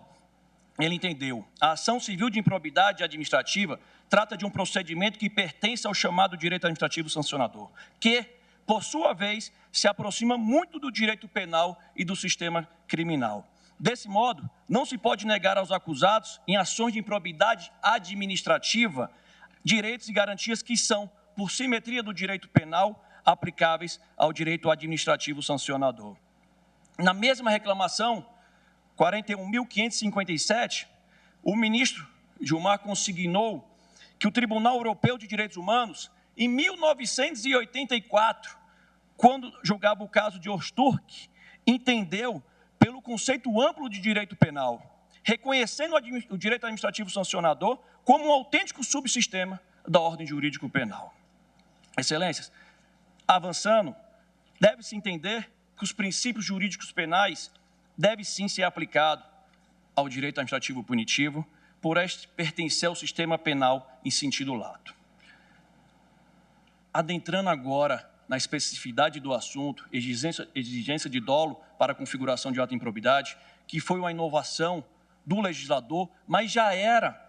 ele entendeu: a ação civil de improbidade administrativa trata de um procedimento que pertence ao chamado direito administrativo sancionador, que, por sua vez, se aproxima muito do direito penal e do sistema criminal. Desse modo, não se pode negar aos acusados, em ações de improbidade administrativa, direitos e garantias que são, por simetria do direito penal, aplicáveis ao direito administrativo sancionador. Na mesma reclamação, 41.557, o ministro Gilmar consignou que o Tribunal Europeu de Direitos Humanos, em 1984, quando julgava o caso de Osturk, entendeu pelo conceito amplo de direito penal, reconhecendo o direito administrativo sancionador como um autêntico subsistema da ordem jurídico penal. Excelências, avançando, deve-se entender que os princípios jurídicos penais devem sim ser aplicados ao direito administrativo punitivo, por este pertencer ao sistema penal em sentido lato. Adentrando agora na especificidade do assunto, exigência de dolo para a configuração de ato de improbidade, que foi uma inovação do legislador, mas já era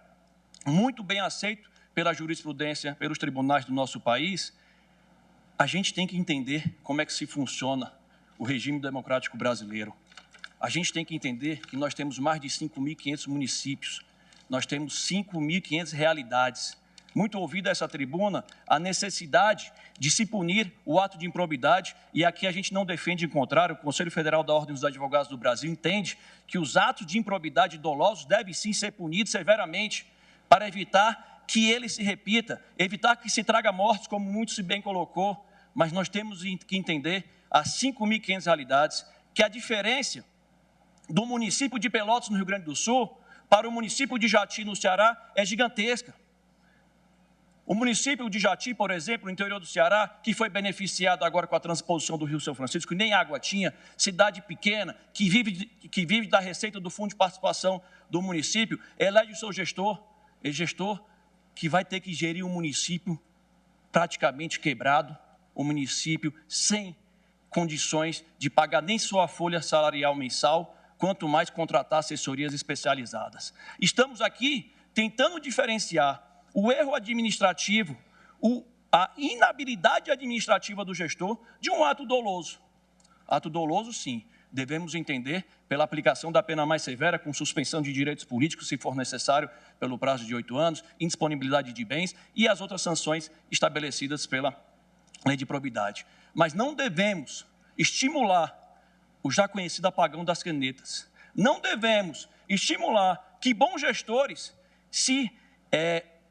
muito bem aceito pela jurisprudência, pelos tribunais do nosso país, a gente tem que entender como é que se funciona o regime democrático brasileiro. A gente tem que entender que nós temos mais de 5.500 municípios, nós temos 5.500 realidades. Muito ouvida essa tribuna a necessidade de se punir o ato de improbidade, e aqui a gente não defende o contrário. O Conselho Federal da Ordem dos Advogados do Brasil entende que os atos de improbidade dolosos devem sim ser punidos severamente para evitar que ele se repita, evitar que se traga mortes, como muito se bem colocou, mas nós temos que entender as 5.500 realidades que a diferença do município de Pelotas, no Rio Grande do Sul, para o município de Jati, no Ceará, é gigantesca. O município de Jati, por exemplo, no interior do Ceará, que foi beneficiado agora com a transposição do Rio São Francisco, que nem água tinha, cidade pequena, que vive da receita do Fundo de Participação do município, elege o seu gestor, que vai ter que gerir um município praticamente quebrado, um município sem condições de pagar nem sua folha salarial mensal, quanto mais contratar assessorias especializadas. Estamos aqui tentando diferenciar o erro administrativo, a inabilidade administrativa do gestor de um ato doloso. Ato doloso, sim, devemos entender pela aplicação da pena mais severa, com suspensão de direitos políticos, se for necessário, pelo prazo de 8 anos, indisponibilidade de bens e as outras sanções estabelecidas pela lei de probidade. Mas não devemos estimular o já conhecido apagão das canetas. Não devemos estimular que bons gestores se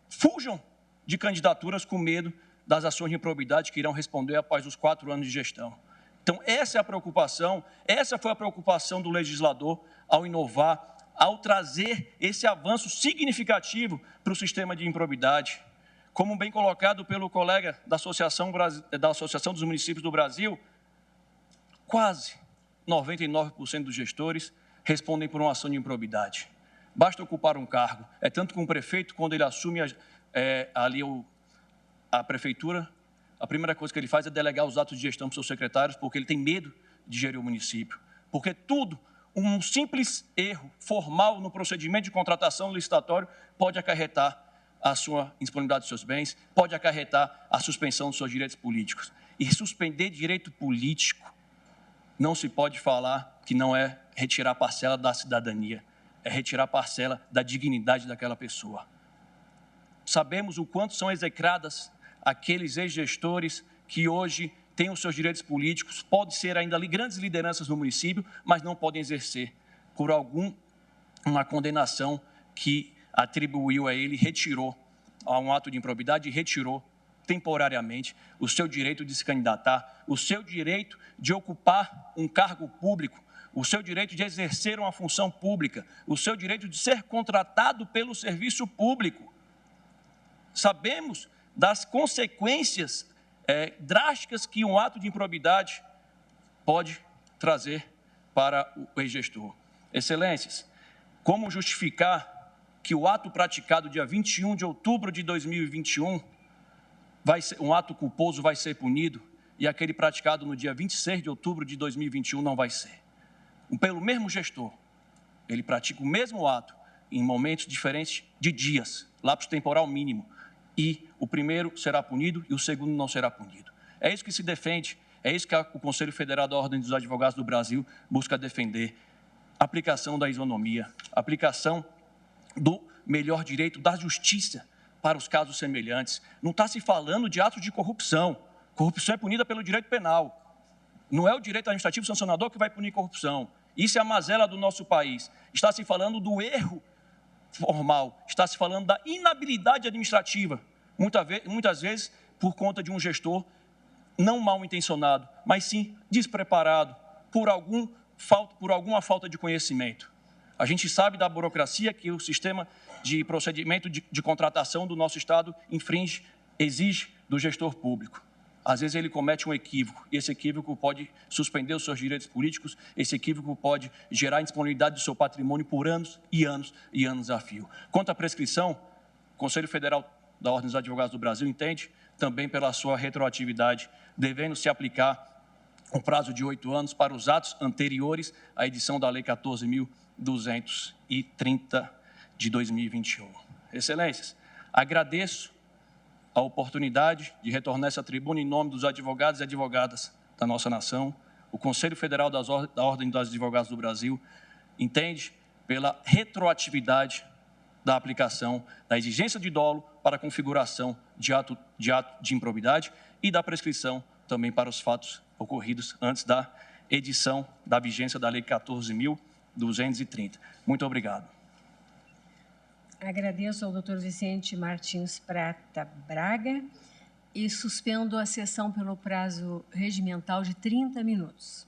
fujam de candidaturas com medo das ações de improbidade que irão responder após os 4 anos de gestão. Então, essa é a preocupação, essa foi a preocupação do legislador ao inovar, ao trazer esse avanço significativo para o sistema de improbidade. Como bem colocado pelo colega da Associação dos Municípios do Brasil, quase 99% dos gestores respondem por uma ação de improbidade. Basta ocupar um cargo. É tanto que um prefeito, quando ele assume a prefeitura, a primeira coisa que ele faz é delegar os atos de gestão para os seus secretários, porque ele tem medo de gerir o município. Porque um simples erro formal no procedimento de contratação licitatório pode acarretar a sua indisponibilidade dos seus bens, pode acarretar a suspensão dos seus direitos políticos. E suspender direito político não se pode falar que não é retirar parcela da cidadania, é retirar parcela da dignidade daquela pessoa. Sabemos o quanto são execradas aqueles ex-gestores que hoje têm os seus direitos políticos, podem ser ainda grandes lideranças no município, mas não podem exercer por uma condenação que atribuiu a ele, retirou a um ato de improbidade e retirou temporariamente o seu direito de se candidatar, o seu direito de ocupar um cargo público, o seu direito de exercer uma função pública, o seu direito de ser contratado pelo serviço público. Sabemos das consequências drásticas que um ato de improbidade pode trazer para o ex-gestor. Excelências, como justificar que o ato praticado dia 21 de outubro de 2021, um ato culposo vai ser punido, e aquele praticado no dia 26 de outubro de 2021 não vai ser? Pelo mesmo gestor, ele pratica o mesmo ato em momentos diferentes de dias, lapso temporal mínimo, e o primeiro será punido e o segundo não será punido. É isso que se defende, é isso que o Conselho Federal da Ordem dos Advogados do Brasil busca defender. Aplicação da isonomia, aplicação do melhor direito da justiça para os casos semelhantes. Não está se falando de atos de corrupção. Corrupção é punida pelo direito penal. Não é o direito administrativo sancionador que vai punir corrupção. Isso é a mazela do nosso país. Está se falando do erro formal, está se falando da inabilidade administrativa, muitas vezes por conta de um gestor não mal intencionado, mas sim despreparado, por alguma falta de conhecimento. A gente sabe da burocracia que o sistema de procedimento de contratação do nosso Estado exige do gestor público. Às vezes ele comete um equívoco, e esse equívoco pode suspender os seus direitos políticos, esse equívoco pode gerar indisponibilidade do seu patrimônio por anos e anos e anos a fio. Quanto à prescrição, o Conselho Federal da Ordem dos Advogados do Brasil entende, também pela sua retroatividade, devendo se aplicar um prazo de 8 anos para os atos anteriores à edição da Lei 14.230 de 2021. Excelências, agradeço a oportunidade de retornar essa tribuna em nome dos advogados e advogadas da nossa nação. O Conselho Federal da Ordem dos Advogados do Brasil entende pela retroatividade da aplicação da exigência de dolo para a configuração de ato de improbidade e da prescrição também para os fatos ocorridos antes da edição da vigência da Lei 14.230. Muito obrigado. Agradeço ao Dr. Vicente Martins Prata Braga e suspendo a sessão pelo prazo regimental de 30 minutos.